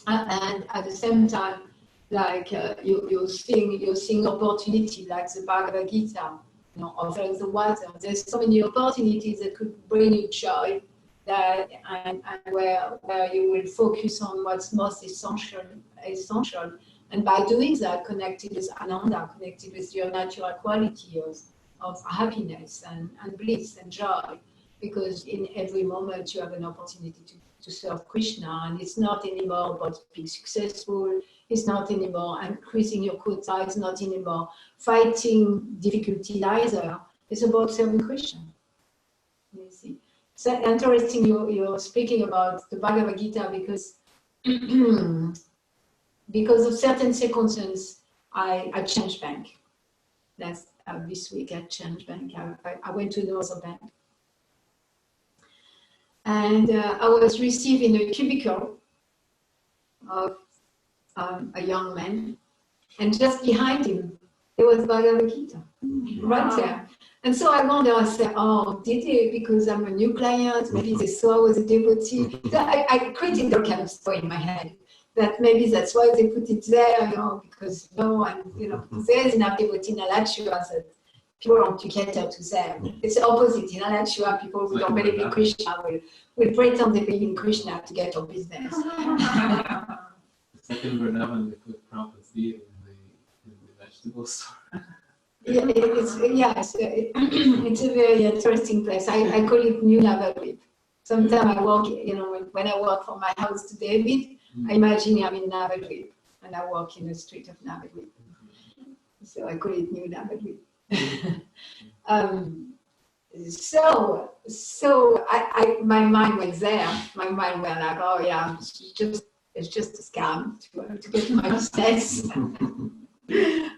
And at the same time, like you're seeing opportunity, like the Bhagavad Gita, offering the water. There's so many opportunities that could bring you joy, and where you will focus on what's most essential. And by doing that, connected with Ananda, connected with your natural quality of happiness and bliss and joy, because in every moment you have an opportunity to serve Krishna, and it's not anymore about being successful, it's not anymore increasing your quota, it's not anymore fighting difficulty either, it's about serving Krishna. You see. So interesting you're speaking about the Bhagavad Gita, because because of certain circumstances, I changed bank. That's this week I changed bank. I went to another bank. And I was received in a cubicle of a young man. And just behind him, there was Bhagavad Gita, right there. And so I wonder, I said, oh, did they, because I'm a new client, maybe they saw I was a devotee. So I created all kind of story in my head, that maybe that's why they put it there, because, there's enough devotee in Alachua that people want to cater to them. It's the opposite. In Alachua, people who don't believe in Krishna will pretend they believe in Krishna to get your business. Second Vrindavan, they put Prabhupada's deity in the vegetable store. Yeah, it's a very interesting place. I call it New Navadvip. Sometimes I walk, when I walk from my house to David, I imagine I'm in Navadvip, and I walk in the street of Navadvip. So I call it New Navadvip. So my mind went there. My mind went like, oh yeah, it's just a scam to get my business.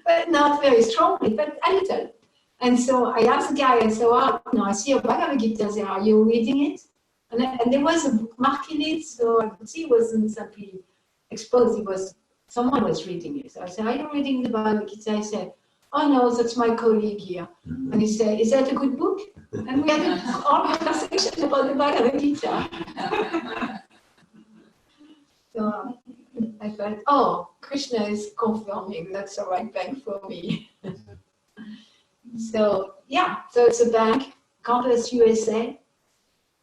But not very strongly, but a little. And so I asked the guy, I said, I see a Bhagavad Gita there, are you reading it? And there was a bookmark in it, so I could see it wasn't simply exposed, someone was reading it. So I said, are you reading the Bhagavad Gita? I said, oh no, that's my colleague here. And he said, is that a good book? And we had a whole conversation about the Bhagavad Gita. So I thought, Krishna is confirming that's the right bank for me. So it's a bank, Campus USA,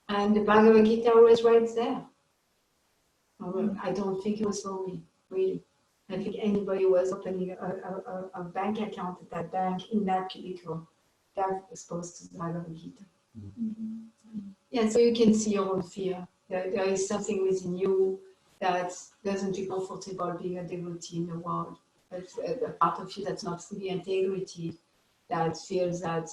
and the Bhagavad Gita was right there. I don't think it was for me, really. I think anybody was opening a bank account at that bank in that cubicle that exposed to the Bhagavad Gita. Yeah, so you can see your own fear. There is something within you that doesn't feel comfortable being a devotee in the world. It's a part of you that's not fully integrated, that feels that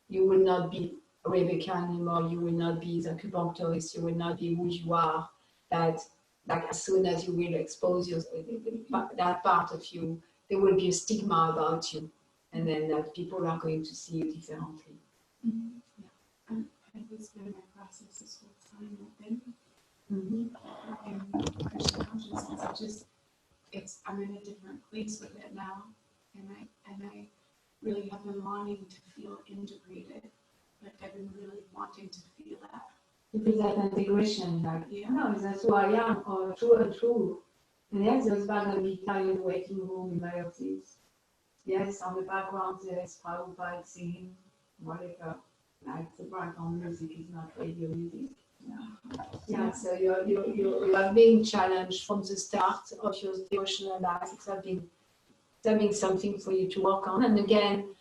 you will not be Rebecca anymore, you will not be the acupuncturist, you will not be who you are, that like as soon as you will expose that part of you, there will be a stigma about you, and then that people are going to see you differently. It's been my process this whole time. I've been in Krishna consciousness. I'm in a different place with it now, and I really have been wanting to feel integrated. Like I've been really wanting to feel that. You feel that integration, no, that's who I am, or true and true. And yes, there's Bhagavad Gita in the waiting room in my office. Yes, on the background there's Prabhupada singing, whatever. Like the background music is not radio music. Yeah, so you are being challenged from the start of your devotional life. It's having something for you to work on. And again,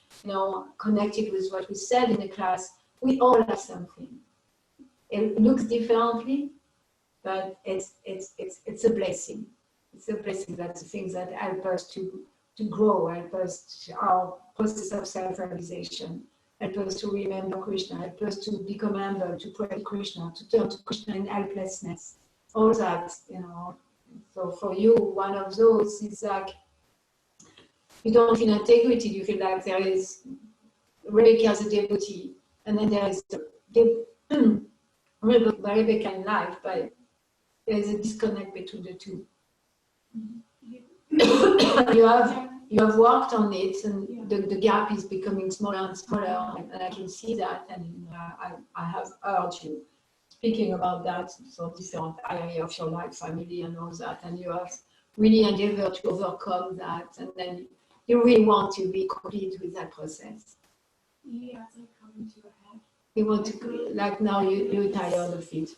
connected with what we said in the class, we all have something. It looks differently, but it's a blessing. It's a blessing. That's the things that help us to grow, help us to our process of self-realization, help us to remember Krishna, help us to become humble, to pray to Krishna, to turn to Krishna in helplessness. All that, So for you, one of those is like, you don't feel integrated, you feel like there is Rebecca as a devotee, and then there is Rebecca in life, but there is a disconnect between the two. You have worked on it, and the gap is becoming smaller and smaller, and I can see that, and I have heard you speaking about that, so different area of your life, family and all that, and you have really endeavored to overcome that, and then you really want to be complete with that process. Yeah, it's like coming to a head. You want to, like now you're tired of it.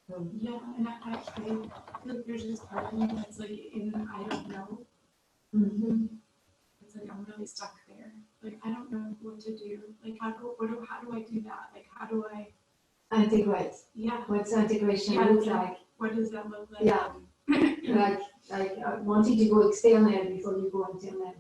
Yeah, and I feel like there's this part of me that's like in I don't know. Mm-hmm. It's like, I'm really stuck there. Like, I don't know what to do. Like, how do I do that? Like, how do I, Integrate. yeah, What's integration Yeah, look like? what does that look like? Yeah. Like wanting to go external before you go internal.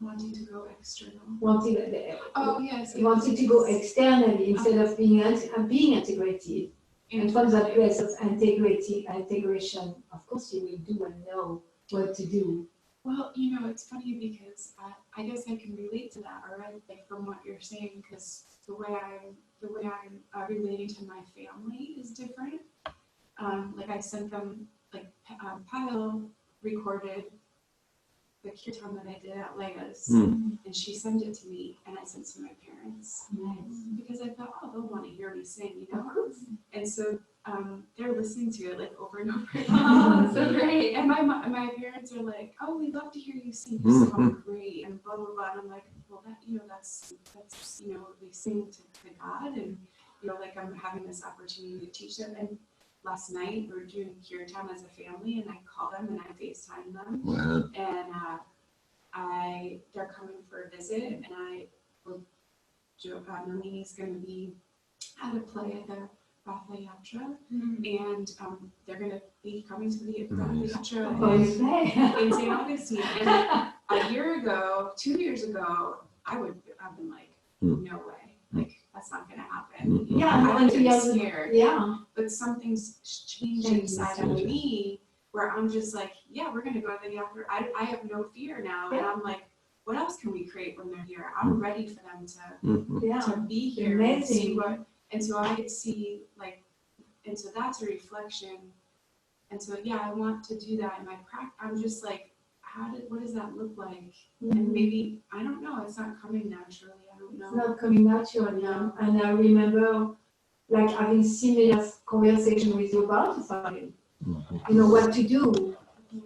Wanting to go external. Oh, yes. wanting to go externally instead of being integrated. And from that place of integration, of course you will do and know what to do. Well, you know, it's funny because I guess I can relate to that, all right? Like from what you're saying, because the way I'm relating to my family is different. Like I sent them, like Pyle recorded the kirtan that I did at Leia's, and she sent it to me, and I sent it to my parents. Nice. Because I thought, oh, they'll want to hear me sing, you know? And so they're listening to it like over and over again. Oh, so great. And my parents are like, oh, we'd love to hear you sing. You sound great, and blah blah blah. And I'm like, well, that, you know, that's you know, we sing to God, and you know, like I'm having this opportunity to teach them. And last night we were doing kirtan as a family, and I called them and I FaceTimed them. Wow. And they're coming for a visit, and Nalini's going to be at a play at the Ratha Yatra, and they're going to be coming to the Ratha Yatra in St. Augustine. And a year ago, 2 years ago, I've been like, no way, like that's not going to happen. You know, I would be scared. Yeah. But something's changed inside of me where I'm just like, yeah, we're going to go to the Yatra. I have no fear now, and I'm like, what else can we create when they're here? I'm ready for them to be here. And see what, and so I could see like, and so that's a reflection. And so yeah, I want to do that in my practice. I'm just like, what does that look like? And maybe, I don't know, it's not coming naturally. I don't know. It's not coming naturally. No. And I remember like having similar conversation with you about the family. You know what to do.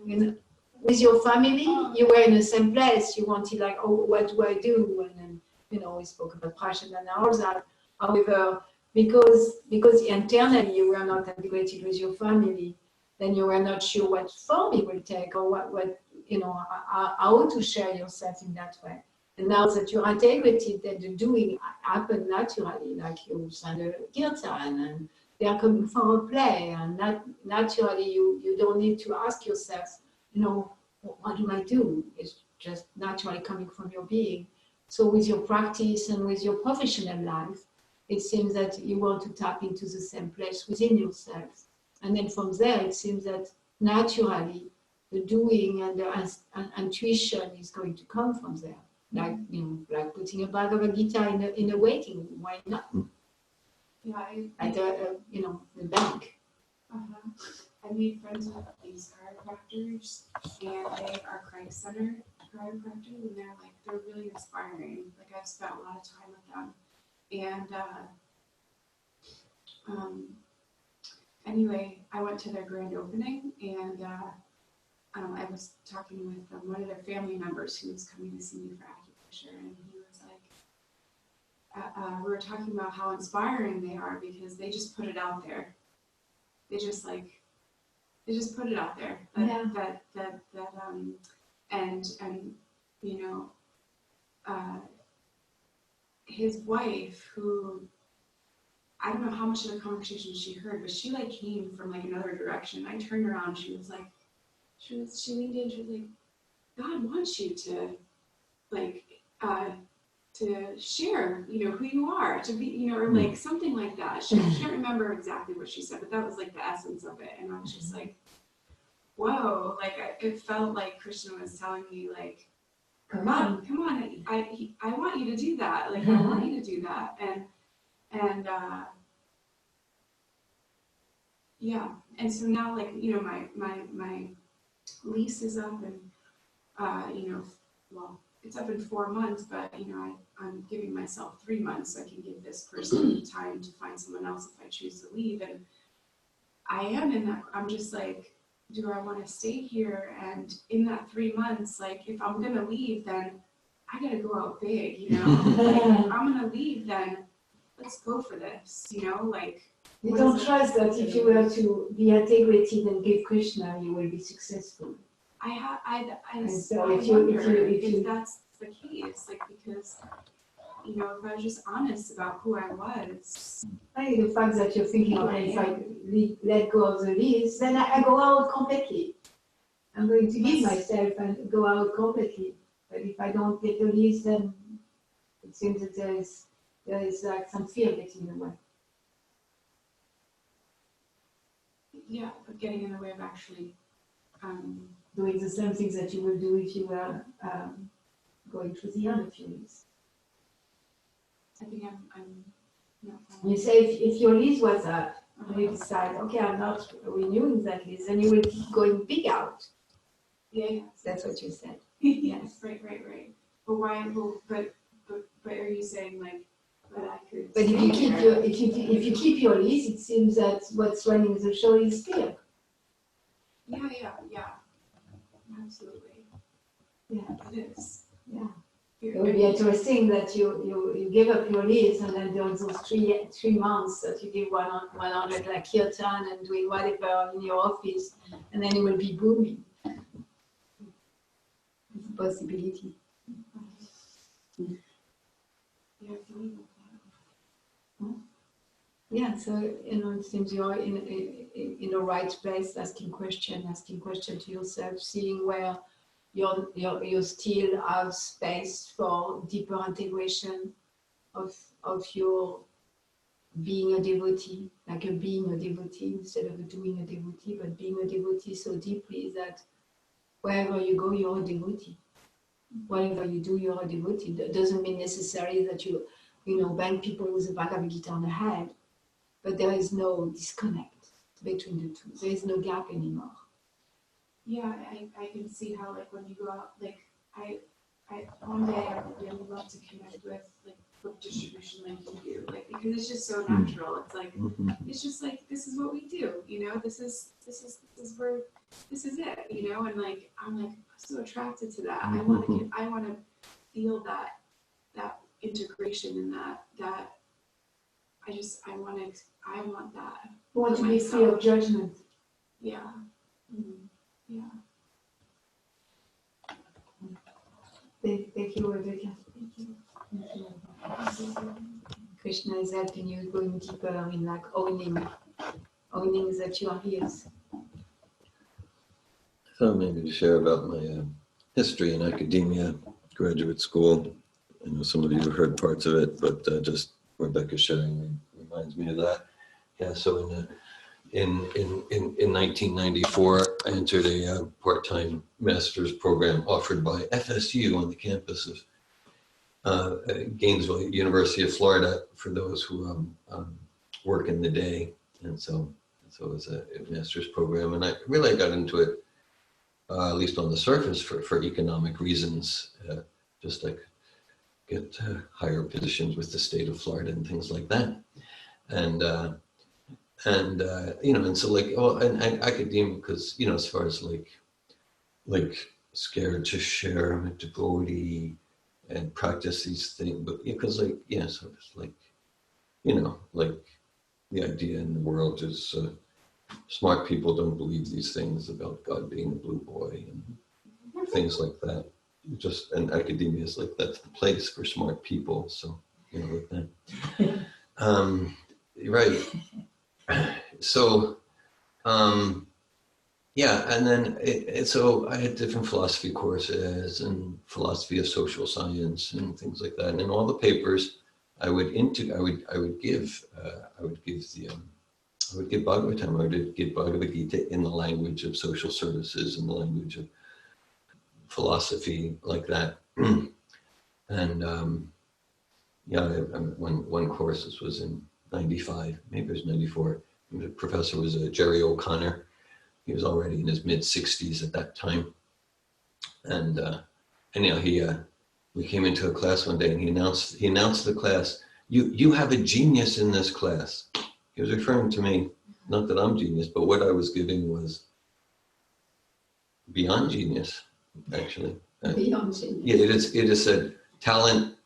You know, with your family, you were in the same place. You wanted like, oh, what do I do? And then, you know, we spoke about passion and all that. However, because internally you were not integrated with your family, then you were not sure what form it will take or what you know, how to share yourself in that way. And now that you're integrated, then the doing happen naturally, like you send a kirtan and they are coming for a play, and naturally you don't need to ask yourself, you know, what do I do? It's just naturally coming from your being. So with your practice and with your professional life, it seems that you want to tap into the same place within yourself. And then from there, it seems that naturally the doing and the intuition is going to come from there. Like, you know, like putting a Bhagavad Gita in a waiting room. Why not? Yeah, At you know, the bank. I made friends with these chiropractors, and they are Christ-centered chiropractors, and they're really inspiring. Like I've spent a lot of time with them, and anyway, I went to their grand opening, and I was talking with one of their family members who was coming to see me for acupuncture, and he was like, we were talking about how inspiring they are because they just put it out there. They just put it out there and you know, his wife, who I don't know how much of the conversation she heard, but she like came from like another direction. I turned around, she was like, she leaned in, she was like, God wants you to like to share, you know, who you are, to be, you know, or like something like that. She can't remember exactly what she said, but that was like the essence of it. And I was just like, whoa, like it felt like Krishna was telling me like, come on, I want you to do that. Like, I want you to do that. And yeah. And so now, like, you know, my lease is up, and, you know, well, it's up in 4 months, but, you know, I'm giving myself 3 months so I can give this person time to find someone else if I choose to leave. And I am in that, I'm just like, do I want to stay here? And in that 3 months, like, if I'm going to leave, then I got to go out big, you know? Like, if I'm going to leave, then let's go for this, you know? Like, You don't trust that if you were to be integrated and give Krishna, you will be successful. I so wonder if you if that's the case, like, because, you know, if I was just honest about who I was. the fact that you're thinking, okay, if I let go of the lease, then I go out completely. I'm going to give myself and go out completely. But if I don't get the lease, then it seems that there is like some fear getting in the way. Yeah, but getting in the way of actually, Doing the same things that you would do if you were going through the other feelings. I think I'm not. You say if your lease was up, and you decide, okay, I'm not renewing that lease, then you will keep going big out. Yeah. That's what you said. Yes. Right. But why? Well, but are you saying like that I could? But if you keep your lease, it seems that what's running the show is fear. Yeah. Absolutely. Yeah. It is. Yeah. It would be interesting that you give up your lease, and then during those 3 months that you give 100 like kirtan and doing whatever in your office, and then it will be booming. It's a possibility. Yeah, so it seems you're in the right place, asking question to yourself, seeing where you still have space for deeper integration of your being a devotee, like a being a devotee instead of a doing a devotee, but being a devotee so deeply that wherever you go, you're a devotee. Whatever you do, you're a devotee. That doesn't mean necessarily that you bang people with a Bhagavad Gita on the head, but there is no disconnect between the two. There is no gap anymore. Yeah, I can see how, like, when you go out, like, I one day I would really love to connect with, like, book distribution like you do, like, because it's just so natural. It's like, it's just like, this is what we do, this is it, and like, I'm like so attracted to that. I want to feel that integration and that I want that. You want to be free of judgment. Yeah. Yeah. Thank you, Rebecca. Krishna is helping you going deeper in like owning that you are his. I thought maybe to share about my history in academia, graduate school. I know some of you have heard parts of it, but just Rebecca sharing reminds me of that. Yeah, so in 1994, I entered a part-time master's program offered by FSU on the campus of Gainesville, University of Florida, for those who work in the day. And so it was a master's program, and I really got into it, at least on the surface, for economic reasons, just like get higher positions with the state of Florida and things like that. And so like, and academia, because, as far as like scared to share, I'm a devotee and practice these things, but because so it's like, like the idea in the world is smart people don't believe these things about God being a blue boy and things like that. And academia is like, that's the place for smart people. So, like that. Right. So, and then so I had different philosophy courses and philosophy of social science and things like that. And in all the papers, I would give Bhagavatam. I would give Bhagavad Gita in the language of social services, in the language of philosophy, like that. And one course, this was in 95, maybe it was 94. The professor was Jerry O'Connor. He was already in his mid-60s at that time. And we came into a class one day, and he announced the class, you have a genius in this class. He was referring to me, not that I'm genius, but what I was giving was beyond genius, actually. Beyond genius. Yeah, it is said talent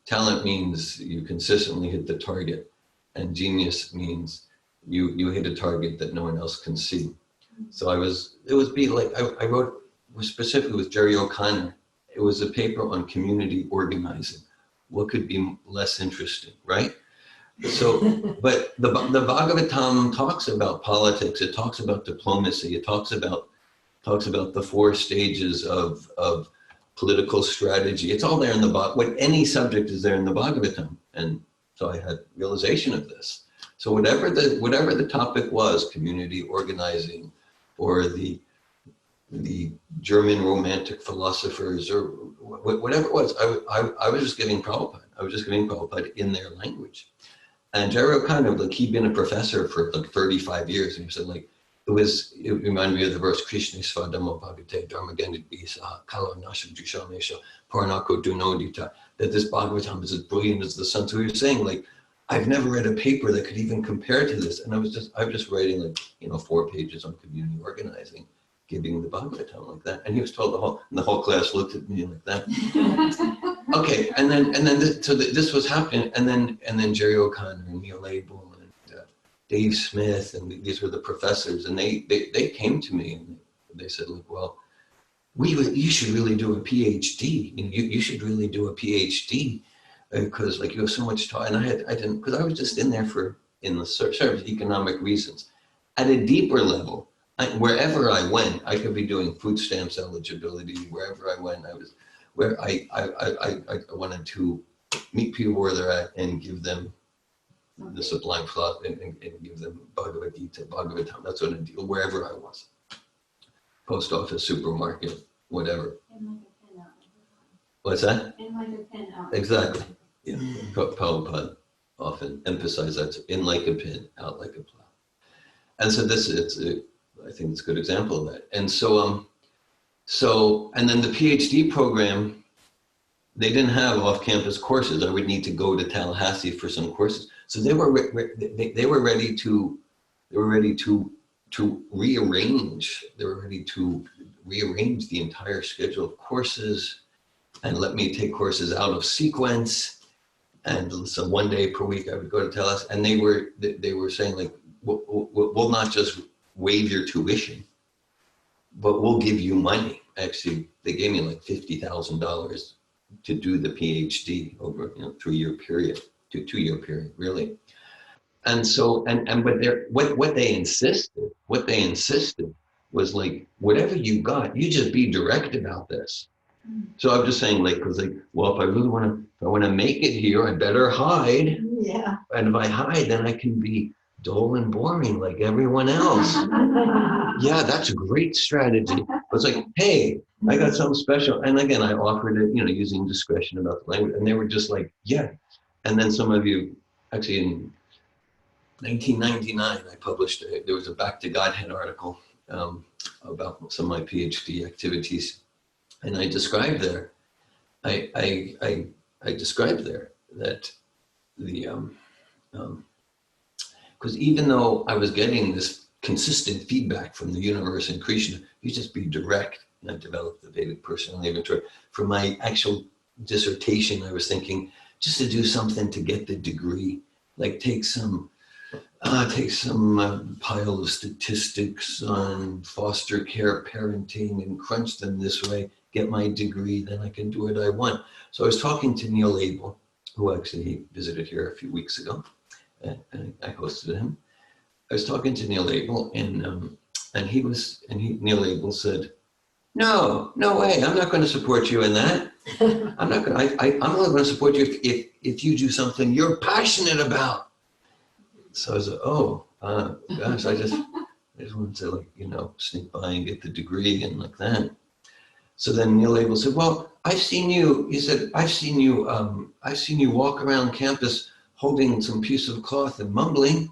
means you consistently hit the target, and genius means you hit a target that no one else can see. So I wrote specifically with Jerry O'Connor. It was a paper on community organizing. What could be less interesting, right? So, but the Bhagavatam talks about politics. It talks about diplomacy. It talks about the 4 stages of political strategy. It's all there in the what any subject is there in the Bhagavatam. And so I had realization of this. So whatever the topic was, community organizing, or the German romantic philosophers, or whatever it was, I was just giving Prabhupada. I was just giving Prabhupada in their language. And Jerry O'Connor, like, he'd been a professor for like 35 years, and he said, like, it reminded me of the verse, Krishna Svadamo Bhagavate Dharmagandit Bisa Kalo Nasham Jishamesha Parnako Dunodita, that this Bhagavatam is as brilliant as the sun. So he was saying, like, I've never read a paper that could even compare to this. And I was just writing, like, 4 pages on community organizing, giving the Bhagavatam like that. And he was told the whole class looked at me like that. Okay, and then this was happening, and then Jerry O'Connor and Neil Abel and Dave Smith, and these were the professors, and they came to me and they said, like, well, you should really do a PhD. You should really do a PhD because, like, you have so much time. And I didn't, because I was just in there in the service of economic reasons. At a deeper level, wherever I went, I could be doing food stamps eligibility. Wherever I went, I wanted to meet people where they're at and give them the sublime thought and give them Bhagavad Gita, Bhagavatam. That's what I do wherever I was. Post office, supermarket, whatever. In like a pin out. What's that? In like a pin out. Exactly. Yeah. Prabhupada often emphasize that, in like a pin, out like a plow. And so I think it's a good example of that. And so and then the PhD program, they didn't have off-campus courses. I would need to go to Tallahassee for some courses. So they were ready to rearrange. They were ready to rearrange the entire schedule of courses and let me take courses out of sequence. And so 1 day per week I would go to Tallahassee, and they were saying, like, we'll not just waive your tuition, but we'll give you money. Actually, they gave me like $50,000 to do the PhD over 3-year period, 2-year period, really. And so, but what they insisted was, like, whatever you got, you just be direct about this. So I'm just saying, like, because, like, well, if I want to make it here, I better hide. Yeah. And if I hide, then I can be dull and boring like everyone else. Yeah, that's a great strategy. It's like, hey, I got something special. And again, I offered it, using discretion about the language. And they were just like, yeah. And then some of you, actually in 1999, I published, there was a Back to Godhead article about some of my PhD activities. And I described there, I described there that because even though I was getting this consistent feedback from the universe and Krishna, you just be direct. And I developed the Vedic personality inventory. For my actual dissertation, I was thinking just to do something to get the degree, like take some pile of statistics on foster care parenting and crunch them this way, get my degree, then I can do what I want. So I was talking to Neil Abel, who actually visited here a few weeks ago. And I hosted him. I was talking to Neil Abel, and Neil Abel said, "No way! I'm not going to support you in that. I'm only going to support you if you do something you're passionate about." So I was like, "Oh, gosh! I just wanted to, like, sneak by and get the degree and like that." So then Neil Abel said, "Well, I've seen you." He said, I've seen you walk around campus holding some piece of cloth and mumbling."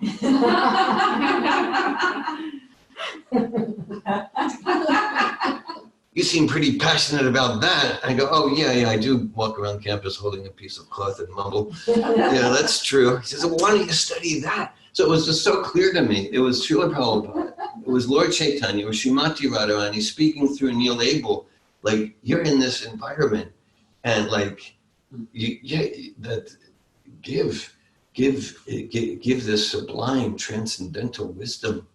"You seem pretty passionate about that." I go, "Oh, yeah, I do walk around campus holding a piece of cloth and mumble." "Yeah, that's true." He says, "Well, why don't you study that?" So it was just so clear to me. It was Srila Prabhupada. It was Lord Chaitanya. It was Srimati Radharani speaking through Neil Abel. Like, you're in this environment, and, like, give this sublime transcendental wisdom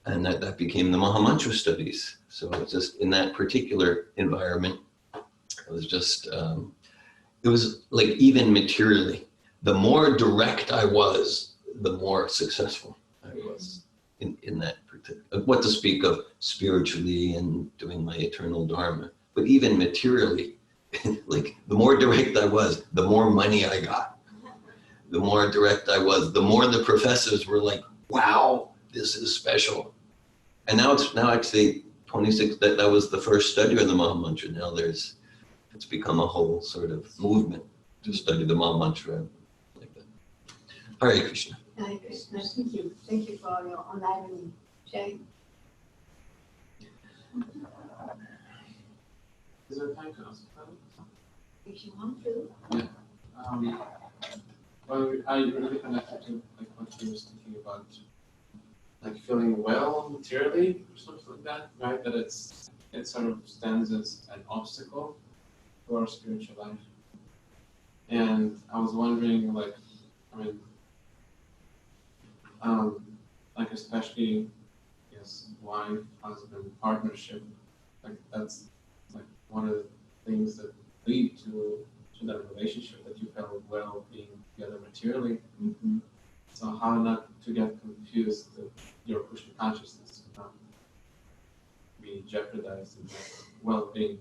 And that became the Mahamantra studies. So it was just in that particular environment, it was just, it was like even materially, the more direct I was, the more successful I was in that particular, what to speak of spiritually and doing my eternal dharma. But even materially, like the more direct I was, the more money I got. The more direct I was, the more the professors were like, wow, this is special. And now actually 26, that was the first study of the Mahamantra. Now it's become a whole sort of movement to study the Mahamantra like that. Hare Krishna. Hare Krishna. Thank you. Thank you for your online sharing. Is there time to ask about it? If you want to. Well, I really connected to like what you was thinking about, like feeling well materially or something like that, right? That it sort of stands as an obstacle to our spiritual life. And I was wondering, like, I mean, like especially, yes, wife, husband, partnership, like that's like one of the things that lead to that relationship, that you felt well being together materially. Mm-hmm. So how not to get confused that your Krishna consciousness not be jeopardized in that well-being.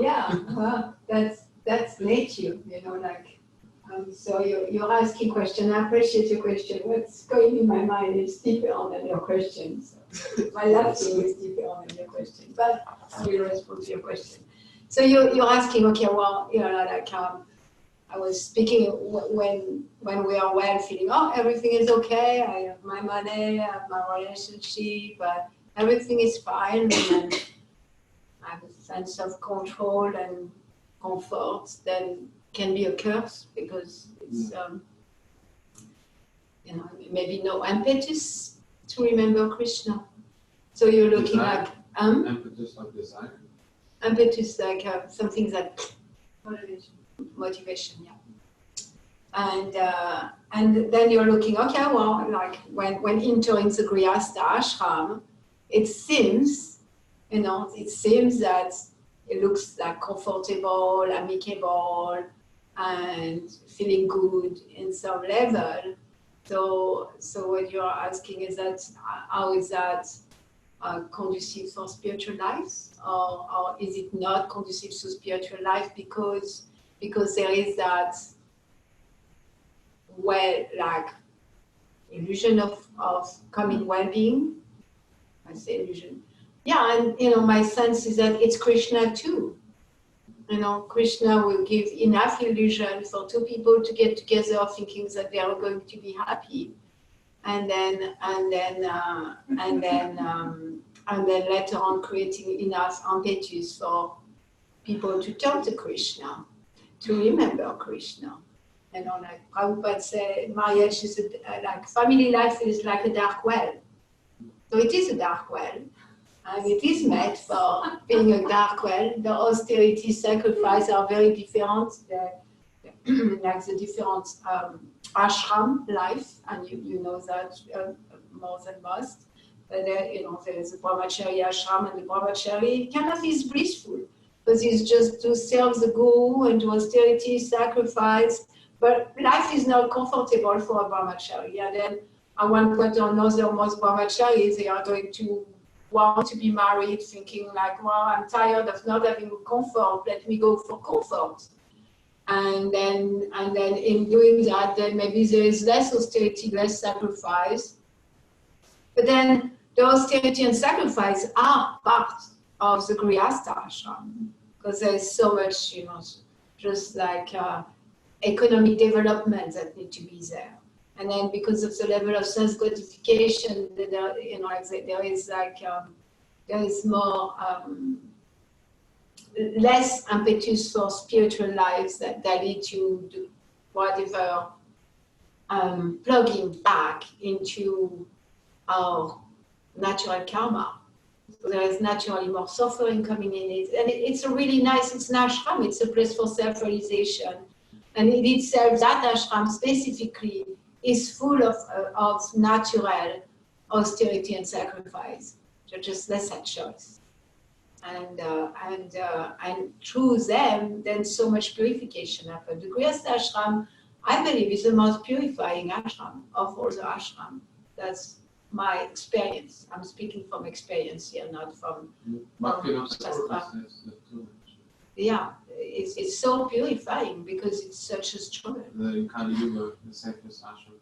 Yeah, well, that's nature, you know, like. So you're asking question. I appreciate your question. What's going in my mind is deeper than your question. So my laughing is deeper than your question, but I will respond to your question. So you're asking, okay, well, you know, like I was speaking when we are well, feeling, oh, everything is okay. I have my money, I have my relationship, but everything is fine, and I have a sense of control and comfort. Then can be a curse because it's you know, maybe no impetus to remember Krishna. So you're looking Desire? like Impetus like desire. impetus like something that motivation, yeah. And then you're looking, okay, well, like when entering the Grihastha ashram, it seems that it looks like comfortable, amicable, and feeling good in some level. So what you're asking is that how is that conducive for spiritual life, or is it not conducive to spiritual life because there is that like illusion of coming well-being. I say illusion. Yeah, and you know, my sense is that it's Krishna too. You know, Krishna will give enough illusion for two people to get together thinking that they are going to be happy, and then later on creating enough impetus for people to turn to Krishna, to remember Krishna. You know, like Prabhupada said, marriage is like family life is like a dark well. So it is a dark well. And it is meant for being a dark well. The austerity sacrifice are very different, like the different ashram life, and you know that more than most. But you know, there is a brahmachari ashram, and the brahmachari kind of is blissful, because it's just to serve the guru and to austerity sacrifice. But life is not comfortable for a brahmachari. And then at one point or another, most brahmacharis, they are going to want to be married, thinking like, well, I'm tired of not having comfort, let me go for comfort. And then in doing that, then maybe there is less austerity, less sacrifice. But then the austerity and sacrifice are part of the Grihastha ashram, because there is so much, you know, just like economic development that need to be there. And then because of the level of sense gratification, you know, like there is more less impetus for spiritual lives that lead to whatever plugging back into our natural karma. So there is naturally more suffering coming in it, and it's a really nice. It's an ashram. It's a place for self-realization. And in itself, that ashram specifically is full of natural austerity and sacrifice. So just less a choice. And through them, then so much purification happens. The Grihastha ashram, I believe, is the most purifying ashram of all the ashram. That's my experience. I'm speaking from experience here, not from Shastra. Yeah, it's so purifying because it's such a struggle. The Kali Yuga, the safest ashram.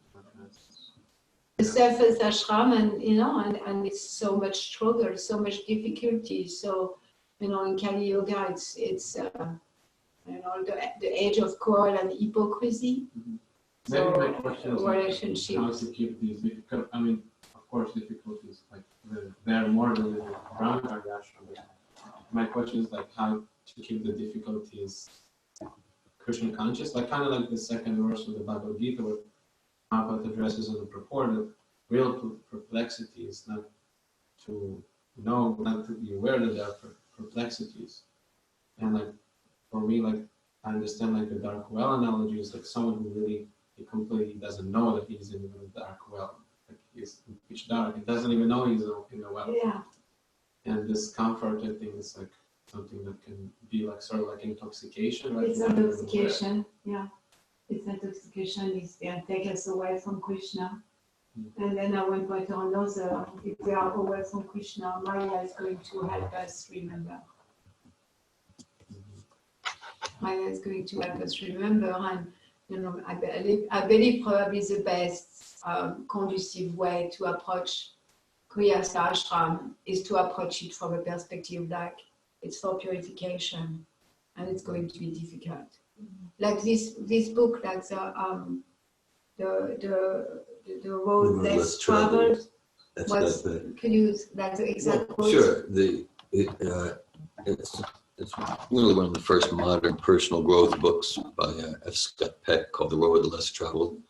The safest ashram, and it's so much struggle, so much difficulty. So, in Kali Yuga, it's the age of quarrel and hypocrisy. Mm-hmm. So, maybe my question is relationships. How to keep these difficult, of course, difficulties, like they're more than the Brahmacharya ashram. My question is like how to keep the difficulties Krishna conscious, like kind of like the second verse of the Bhagavad Gita where Prabhupada addresses in the purport that real perplexity is not to know, not to be aware that there are perplexities. And like for me, like I understand like the dark well analogy is like someone who really he completely doesn't know that he's in the dark well. Like he's in pitch dark. He doesn't even know he's in the well. Yeah. And this comfort, I think, is like something that can be like sort of like intoxication, right? It's intoxication, yeah. It's intoxication, it's take us away from Krishna. And then at one point or another, if we are away from Krishna, Maya is going to help us remember. Maya is going to help us remember, and I believe probably the best conducive way to approach Grihastha ashram is to approach it from a perspective like it's for purification, and it's going to be difficult. Like this book, like the road less traveled. Could you like the exact quote? Sure. It's really one of the first modern personal growth books by F. Scott Peck called The Road Less Traveled.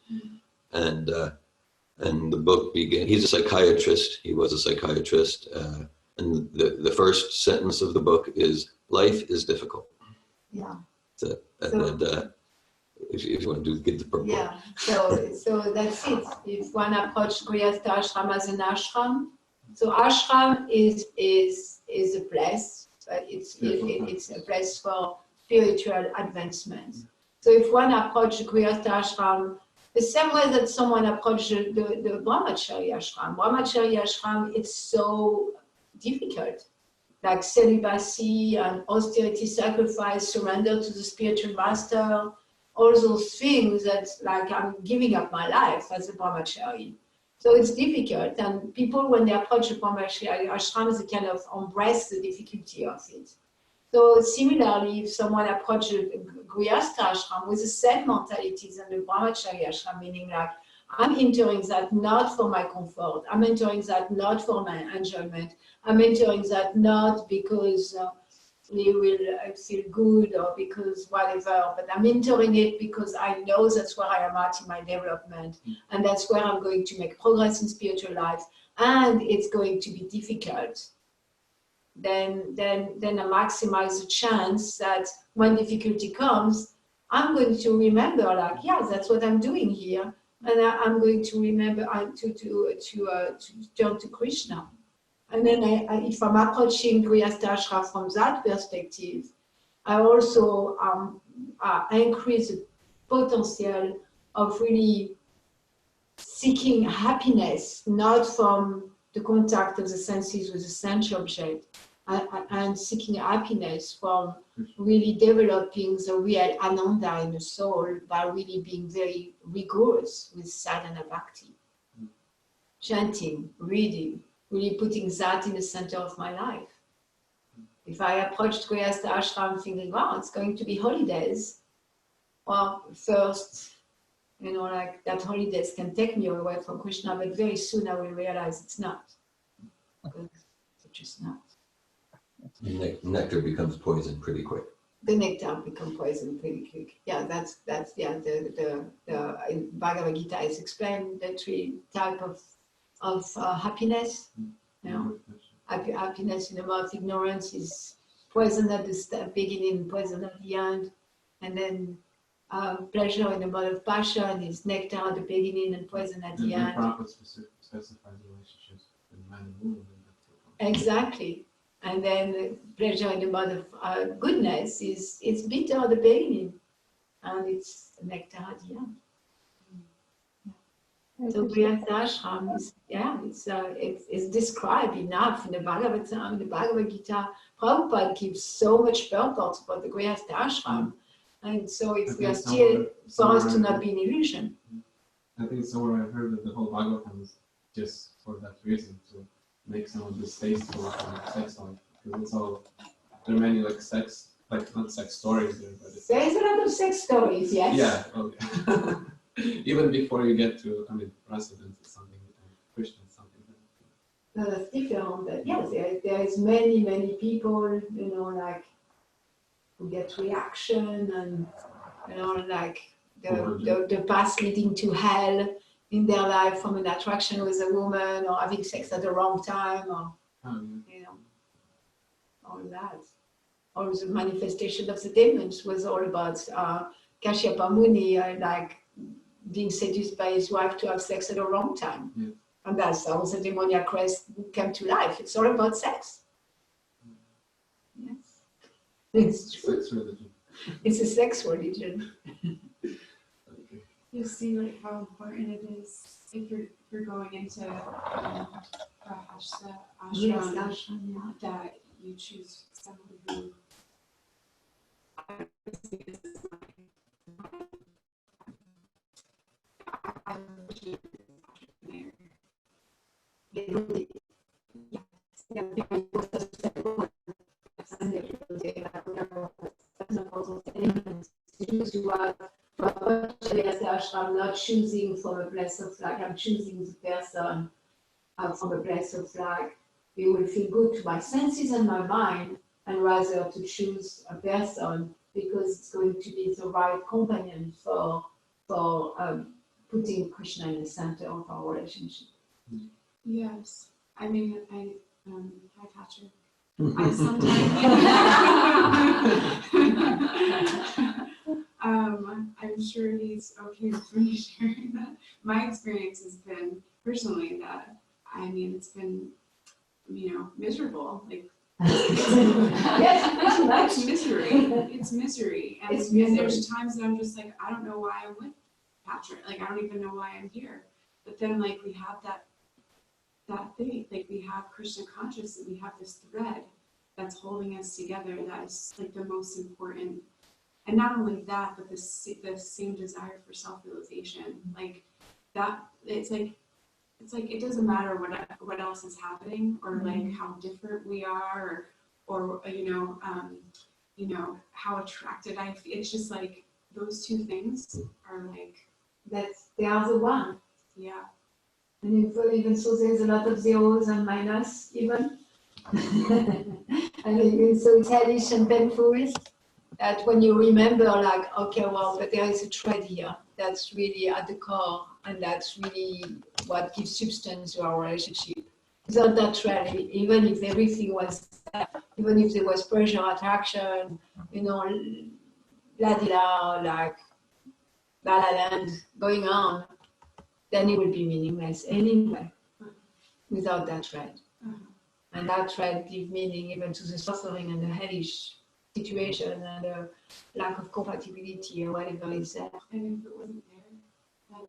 And the book began, he's a psychiatrist, he was a psychiatrist, and the first sentence of the book is, life is difficult. Yeah. If you want to give the purport. Yeah, so that's it. If one approaches Grihastha ashram as an ashram, so ashram is a place, but it's a place for spiritual advancement. So if one approaches Grihastha ashram the same way that someone approaches the Brahmacharya ashram, it's so difficult. Like celibacy and austerity, sacrifice, surrender to the spiritual master, all those things that like I'm giving up my life as a Brahmachari. So it's difficult, and people when they approach a Brahmacharya ashram, they kind of embrace the difficulty of it. So similarly, if someone approaches Grihastha ashram with the same mentalities and the Brahmacharya ashram, meaning like I'm entering that not for my comfort, I'm entering that not for my enjoyment, I'm entering that not because we will feel good or because whatever, but I'm entering it because I know that's where I am at in my development, and that's where I'm going to make progress in spiritual life, and it's going to be difficult. Then I maximize the chance that when difficulty comes, I'm going to remember like, yeah, that's what I'm doing here, and I'm going to remember to turn to Krishna. And then if I'm approaching Grihastha ashram from that perspective, I also increase the potential of really seeking happiness, not from the contact of the senses with the sense object, and seeking happiness from really developing the real ananda in the soul by really being very rigorous with sadhana bhakti. Chanting, reading, really putting that in the center of my life. If I approach Grihastha ashram thinking, wow, it's going to be holidays, well, first, like that holidays can take me away from Krishna, but very soon I will realize it's not. It's just not. Nectar becomes poison pretty quick. The nectar becomes poison pretty quick. Yeah, that's the in Bhagavad Gita is explained the three type of happiness. Happiness in the mouth, ignorance is poison at the beginning, poison at the end, and then pleasure in the mode of passion is nectar at the beginning and poison at the end. Prabhupada specifies relationships with man and woman. Exactly. And then pleasure in the mode of goodness is it's bitter at the beginning and it's nectar at the end. So Grihastha ashram is, it's described enough in the Bhagavatam, in the Bhagavad Gita. Prabhupada gives so much purport about the Grihastha ashram, and so it's we are still for us to not be in illusion. I think somewhere I heard that the whole Bhagavatam is just for that reason, to make someone distasteful for sex life, because it's all there are many like sex, like not sex stories there, but it's, There is a lot of sex stories, yes. yeah, okay. Even before you get to, I mean, Prasad is something, Krishna is something. No, that's different. But yes, there is many people, like who get reaction and like the path leading to hell in their life from an attraction with a woman or having sex at the wrong time or all that. All the manifestation of the demons was all about Kashyapa Muni like being seduced by his wife to have sex at the wrong time. Yeah. And that's how the demoniac race came to life. It's all about sex. Yes. It's true. Sex religion. It's a sex religion. Okay. You see like how important it is if you're going into Grihastha ashram, that you choose someone who I'm not choosing from a place of like I'm choosing the person from a place of like it will feel good to my senses and my mind, and rather to choose a person because it's going to be the right companion for putting Krishna in the center of our relationship. Yes, I mean, hi Patrick. I sometimes, I'm sure he's okay with me sharing that. My experience has been personally that, I mean, it's been, miserable. Like, Yes, pretty much. it's misery. It's misery. And, It's and misery. there's times that I'm just like, I don't know why I'm with Patrick. Like, I don't even know why I'm here. But then, like, we have that thing. Like, we have Krishna consciousness. We have this thread that's holding us together. That is, like, the most important. And not only that, but the same desire for self-realization. Like, that, it's like it doesn't matter what else is happening, or like how different we are, or how attracted I feel. It's just like those two things are like They are the one. Yeah. And even so, there's a lot of zeros and minus even. And even so, it's hellish and painful. That when you remember, like, okay, well, but there is a thread here that's really at the core, and that's really what gives substance to our relationship. Without that thread, even if everything was, even if there was pressure, attraction, la-di-la, like La La Land going on, then it would be meaningless anyway, without that thread. And that thread gives meaning even to the suffering and the hellish situation and the lack of compatibility or whatever is there. And if it wasn't there, then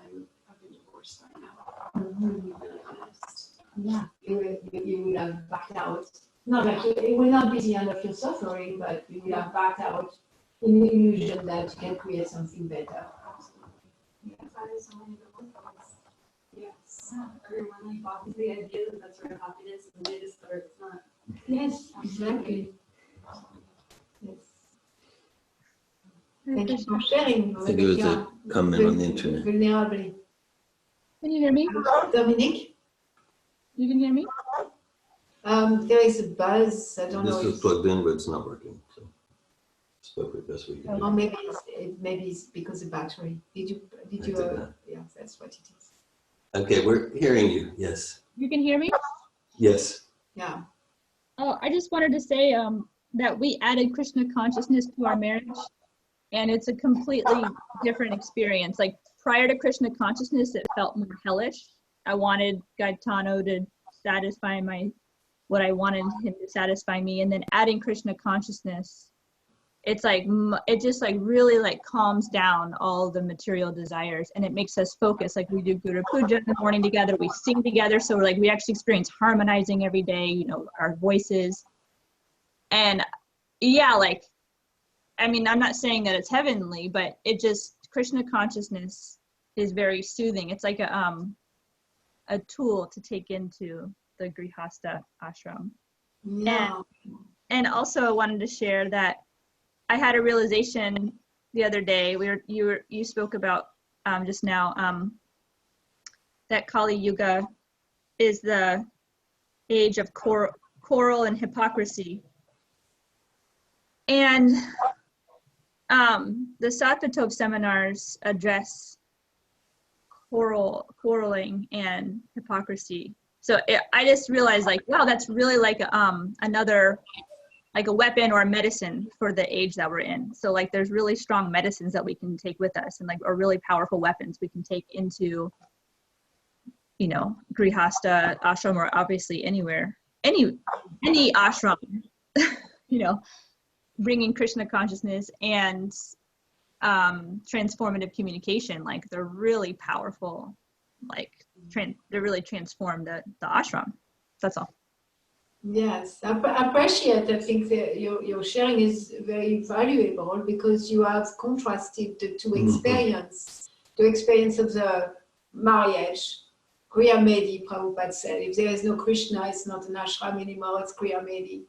I would probably have been divorced right now. To be really honest. Yeah, you will have backed out. Not like it will not be the end of your suffering, but you will have backed out in the illusion that you can create something better. Yes. Everyone like bought the idea that that's where happiness is, and they discover it's not. Yes, exactly. Yes. Thank you for sharing. I think there was a comment on the internet. Vulnerably. Can you hear me? Dominique? You can hear me? There is a buzz. I don't know. This was plugged in, but it's not working. So spoke with best we can Or do. maybe it's because of battery. Did you? I did not. Yeah, that's what it is. Okay, we're hearing you. Yes. You can hear me? Yes. Yeah. Oh, I just wanted to say that we added Krishna consciousness to our marriage. And it's a completely different experience. Like prior to Krishna consciousness, it felt more hellish. I wanted Gaetano to satisfy what I wanted him to satisfy me. And then adding Krishna consciousness, it's like, it just like really like calms down all the material desires, and it makes us focus. Like we do Guru Puja in the morning together, we sing together. So like we actually experience harmonizing every day, you know, our voices. And yeah, like, I mean, I'm not saying that it's heavenly, but it just, Krishna consciousness is very soothing. It's like a tool to take into the Grihastha ashram. Yeah. And also I wanted to share that I had a realization the other day. You spoke about just now that Kali Yuga is the age of quarrel and hypocrisy. And the Sattva seminars address quarreling and hypocrisy. So I just realized, like, wow, that's really like another, like a weapon or a medicine for the age that we're in. So like there's really strong medicines that we can take with us, and like are really powerful weapons we can take into, you know, Grihastha ashram, or obviously anywhere, any ashram, you know, bringing Krishna consciousness and transformative communication. Like they're really powerful, like they really transform the ashram. That's all. Yes, I appreciate. I think that your sharing is very valuable because you have contrasted the two experience. The experience of the marriage, Kriya Medi, Prabhupada said, if there is no Krishna, it's not an ashram anymore, it's Kriya Medi.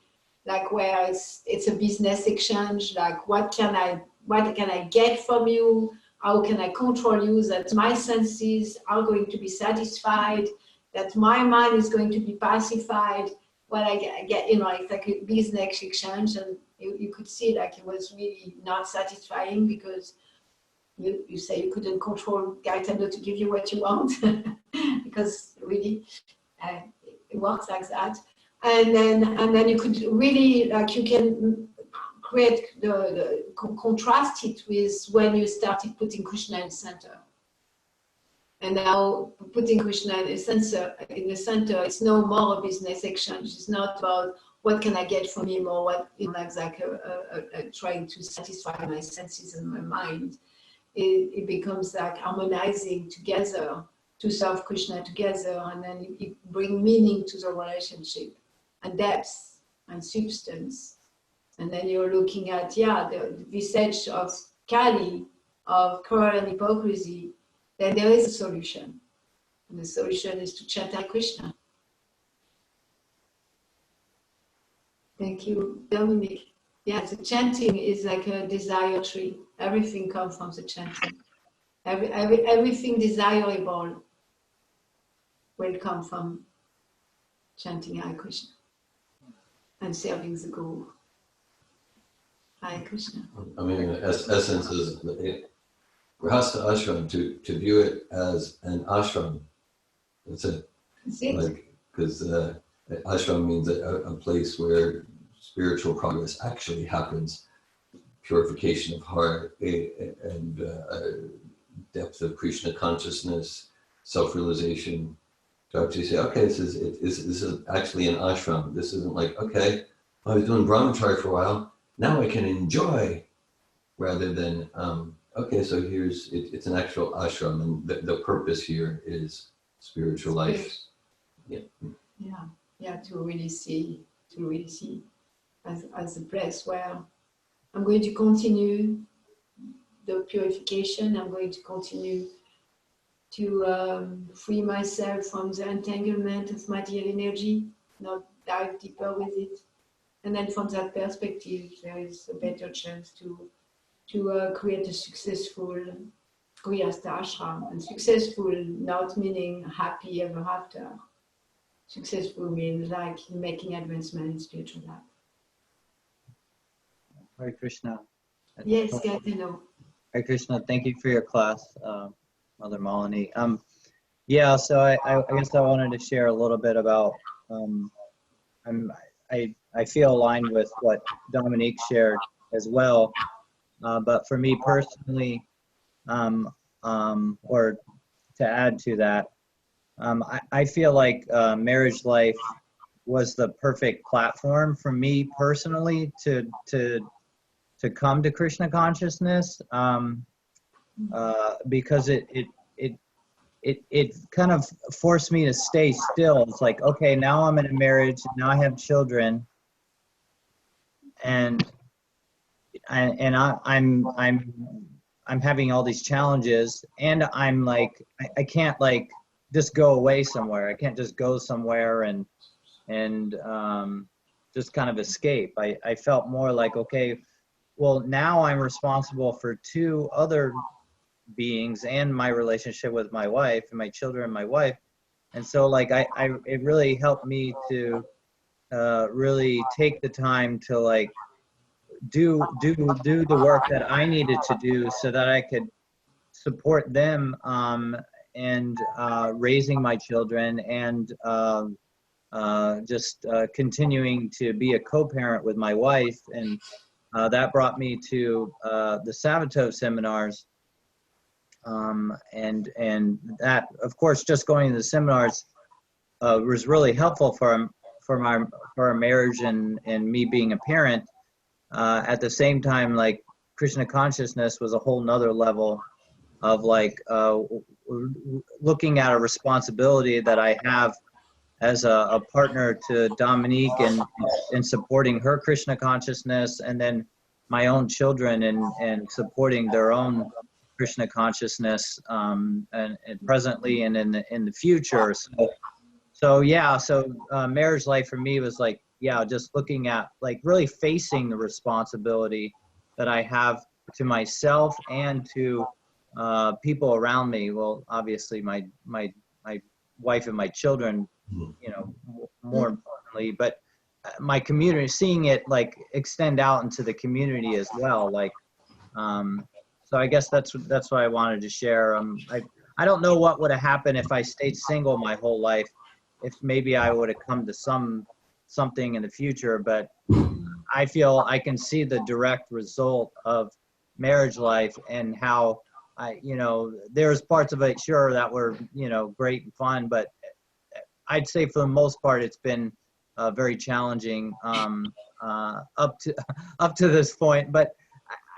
Like where it's a business exchange, like what can I get from you? How can I control you? That my senses are going to be satisfied, that my mind is going to be pacified. What I get, you know, it's like a business exchange, and you could see like it was really not satisfying because you say you couldn't control Gaetano to give you what you want because really it works like that. And then you could really, like, you can create the contrast it with when you started putting Krishna in the center. And now putting Krishna in the center, it's no more a business exchange. It's not about what can I get from him or what, you know, like trying to satisfy my senses and my mind. It becomes like harmonizing together to serve Krishna together, and then you bring meaning to the relationship and depth and substance. And then you're looking at, the visage of Kali, of quarrel and hypocrisy. Then there is a solution. And the solution is to chant Hare Krishna. Thank you, Dominic. Yeah, the chanting is like a desire tree. Everything comes from the chanting. Everything desirable will come from chanting Hare Krishna and serving the Guru. Hare Krishna. I mean, essence is Grihastha ashram, to view it as an ashram. That's it. That's it. Like, because ashram means a place where spiritual progress actually happens, purification of heart and depth of Krishna consciousness, self-realization. To actually say, okay, this is actually an ashram. This isn't like, okay, I was doing brahmachari for a while, now I can enjoy, rather than, okay, so it's an actual ashram, and the purpose here is spiritual life. Yeah, to really see as a place where I'm going to continue the purification. I'm going to continue to free myself from the entanglement of material energy, not dive deeper with it. And then from that perspective, there is a better chance to create a successful Grihastha ashram. And successful not meaning happy ever after. Successful means like making advancement in spiritual life. Hare Krishna. Yes, Gaetano. Hare Krishna. Thank you for your class, Mother Malini. Yeah, so I guess I wanted to share a little bit about. I feel aligned with what Dominique shared as well. But for me personally, or to add to that, I feel like marriage life was the perfect platform for me personally to come to Krishna consciousness, because it kind of forced me to stay still. It's like, okay, now I'm in a marriage, now I have children, and I'm having all these challenges, and I'm like, I can't like just go away somewhere. I can't just go somewhere and just kind of escape. I felt more like, okay, well, now I'm responsible for two other beings and my relationship with my wife and my children and my wife. And so like it really helped me to really take the time to like do the work that I needed to do so that I could support them and raising my children and just continuing to be a co-parent with my wife. And that brought me to the Savatov seminars. And that, of course, just going to the seminars was really helpful for our marriage and me being a parent. At the same time, like Krishna consciousness was a whole nother level of like looking at a responsibility that I have as a partner to Dominique and supporting her Krishna consciousness, and then my own children and supporting their own Krishna consciousness, and presently and in the future. So marriage life for me was like, just looking at like really facing the responsibility that I have to myself and to people around me. Well, obviously my wife and my children, you know, more importantly, but my community, seeing it like extend out into the community as well. Like, so I guess that's what I wanted to share. I don't know what would have happened if I stayed single my whole life, if maybe I would have come to something in the future, but I feel I can see the direct result of marriage life and how there's parts of it, sure, that were, great and fun, but I'd say for the most part, it's been very challenging up to this point. But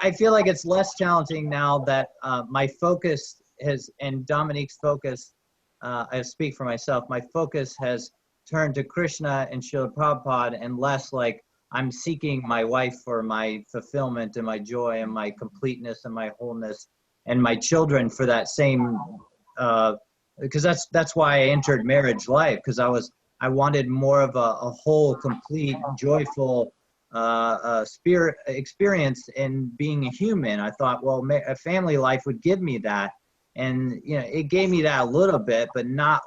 I feel like it's less challenging now that my focus and Dominique's focus, I speak for myself, my focus has turned to Krishna and Srila Prabhupada, and less like I'm seeking my wife for my fulfillment and my joy and my completeness and my wholeness, and my children for that same, because that's why I entered marriage life, because I wanted more of a whole, complete, joyful spirit experience in being a human. I thought, well, a family life would give me that, and it gave me that a little bit, but not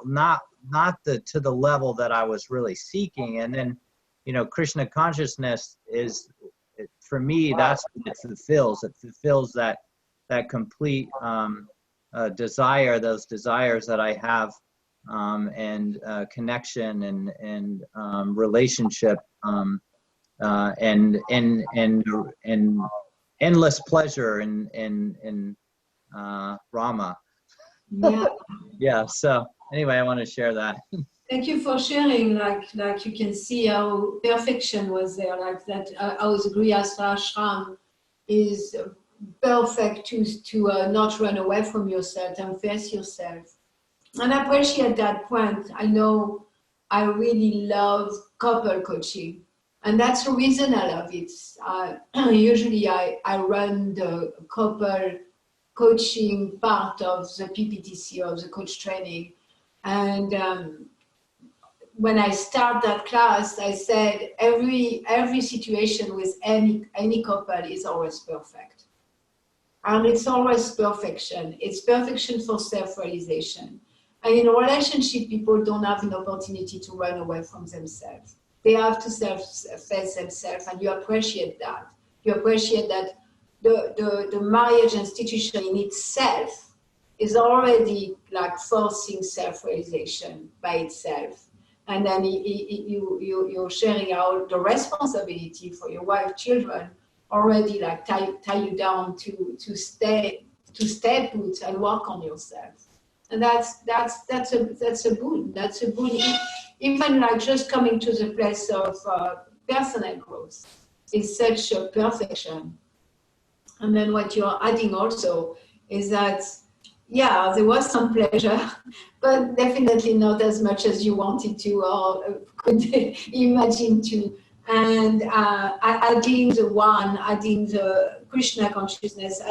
to the level that I was really seeking. And then, Krishna consciousness is, for me, that's what it fulfills. It fulfills that complete desire, those desires that I have, and connection and relationship, and endless pleasure in Rama. Yeah. Yeah. So anyway, I want to share that. Thank you for sharing. Like you can see how perfection was there. Like that, how the Grihastha ashram is perfect to not run away from yourself and face yourself. And I appreciate that point. I know I really love couple coaching, and that's the reason I love it. Usually I run the couple coaching part of the PPTC, of the coach training, and when I start that class, I said every situation with any couple is always perfect. And it's always perfection. It's perfection for self-realization. And in a relationship, people don't have an opportunity to run away from themselves. They have to face themselves, and you appreciate that. You appreciate that the marriage institution in itself is already like forcing self-realization by itself. And then you're sharing out the responsibility for your wife, children, already like tie you down to stay put and work on yourself. And that's a boon. That's a boon. Even like just coming to the place of personal growth is such a perfection. And then what you're adding also is that, yeah, there was some pleasure, but definitely not as much as you wanted to or could imagine to. And adding the Krishna consciousness,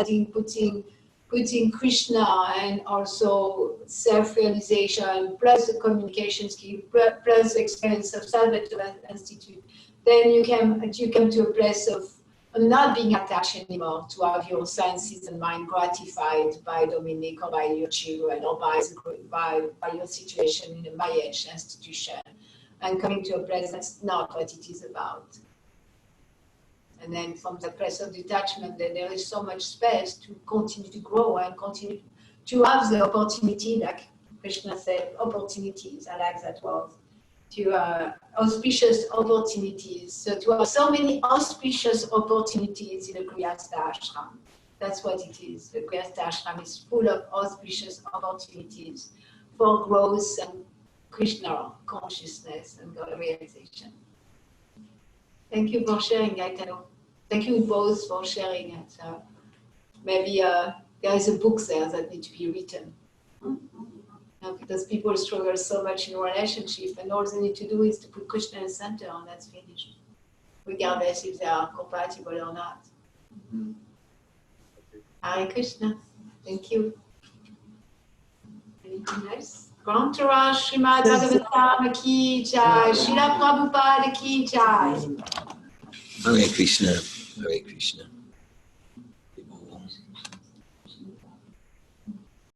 putting Krishna and also self-realization, plus the communication skill, plus the experience of Salvatore Institute, then you come to a place of not being attached anymore to have your senses and mind gratified by Dominic or by your children or by your situation in a Mayesh institution, and coming to a place that's not what it is about. And then from the place of detachment, then there is so much space to continue to grow and continue to have the opportunity, like Krishna said, opportunities, I like that word, to auspicious opportunities. So to have so many auspicious opportunities in the Grihastha Ashram. That's what it is. The Grihastha Ashram is full of auspicious opportunities for growth and Krishna consciousness and God realization. Thank you for sharing, Gaetano. Thank you both for sharing it. Maybe there is a book there that needs to be written. Because people struggle so much in relationship, and all they need to do is to put Krishna in the center, and that's finished, regardless if they are compatible or not. Hare Krishna. Thank you. Anything else? Grantara Srimad Bhagavatam ki jai, Srila Prabhupada ki jai. Hare Krishna. Hare Krishna.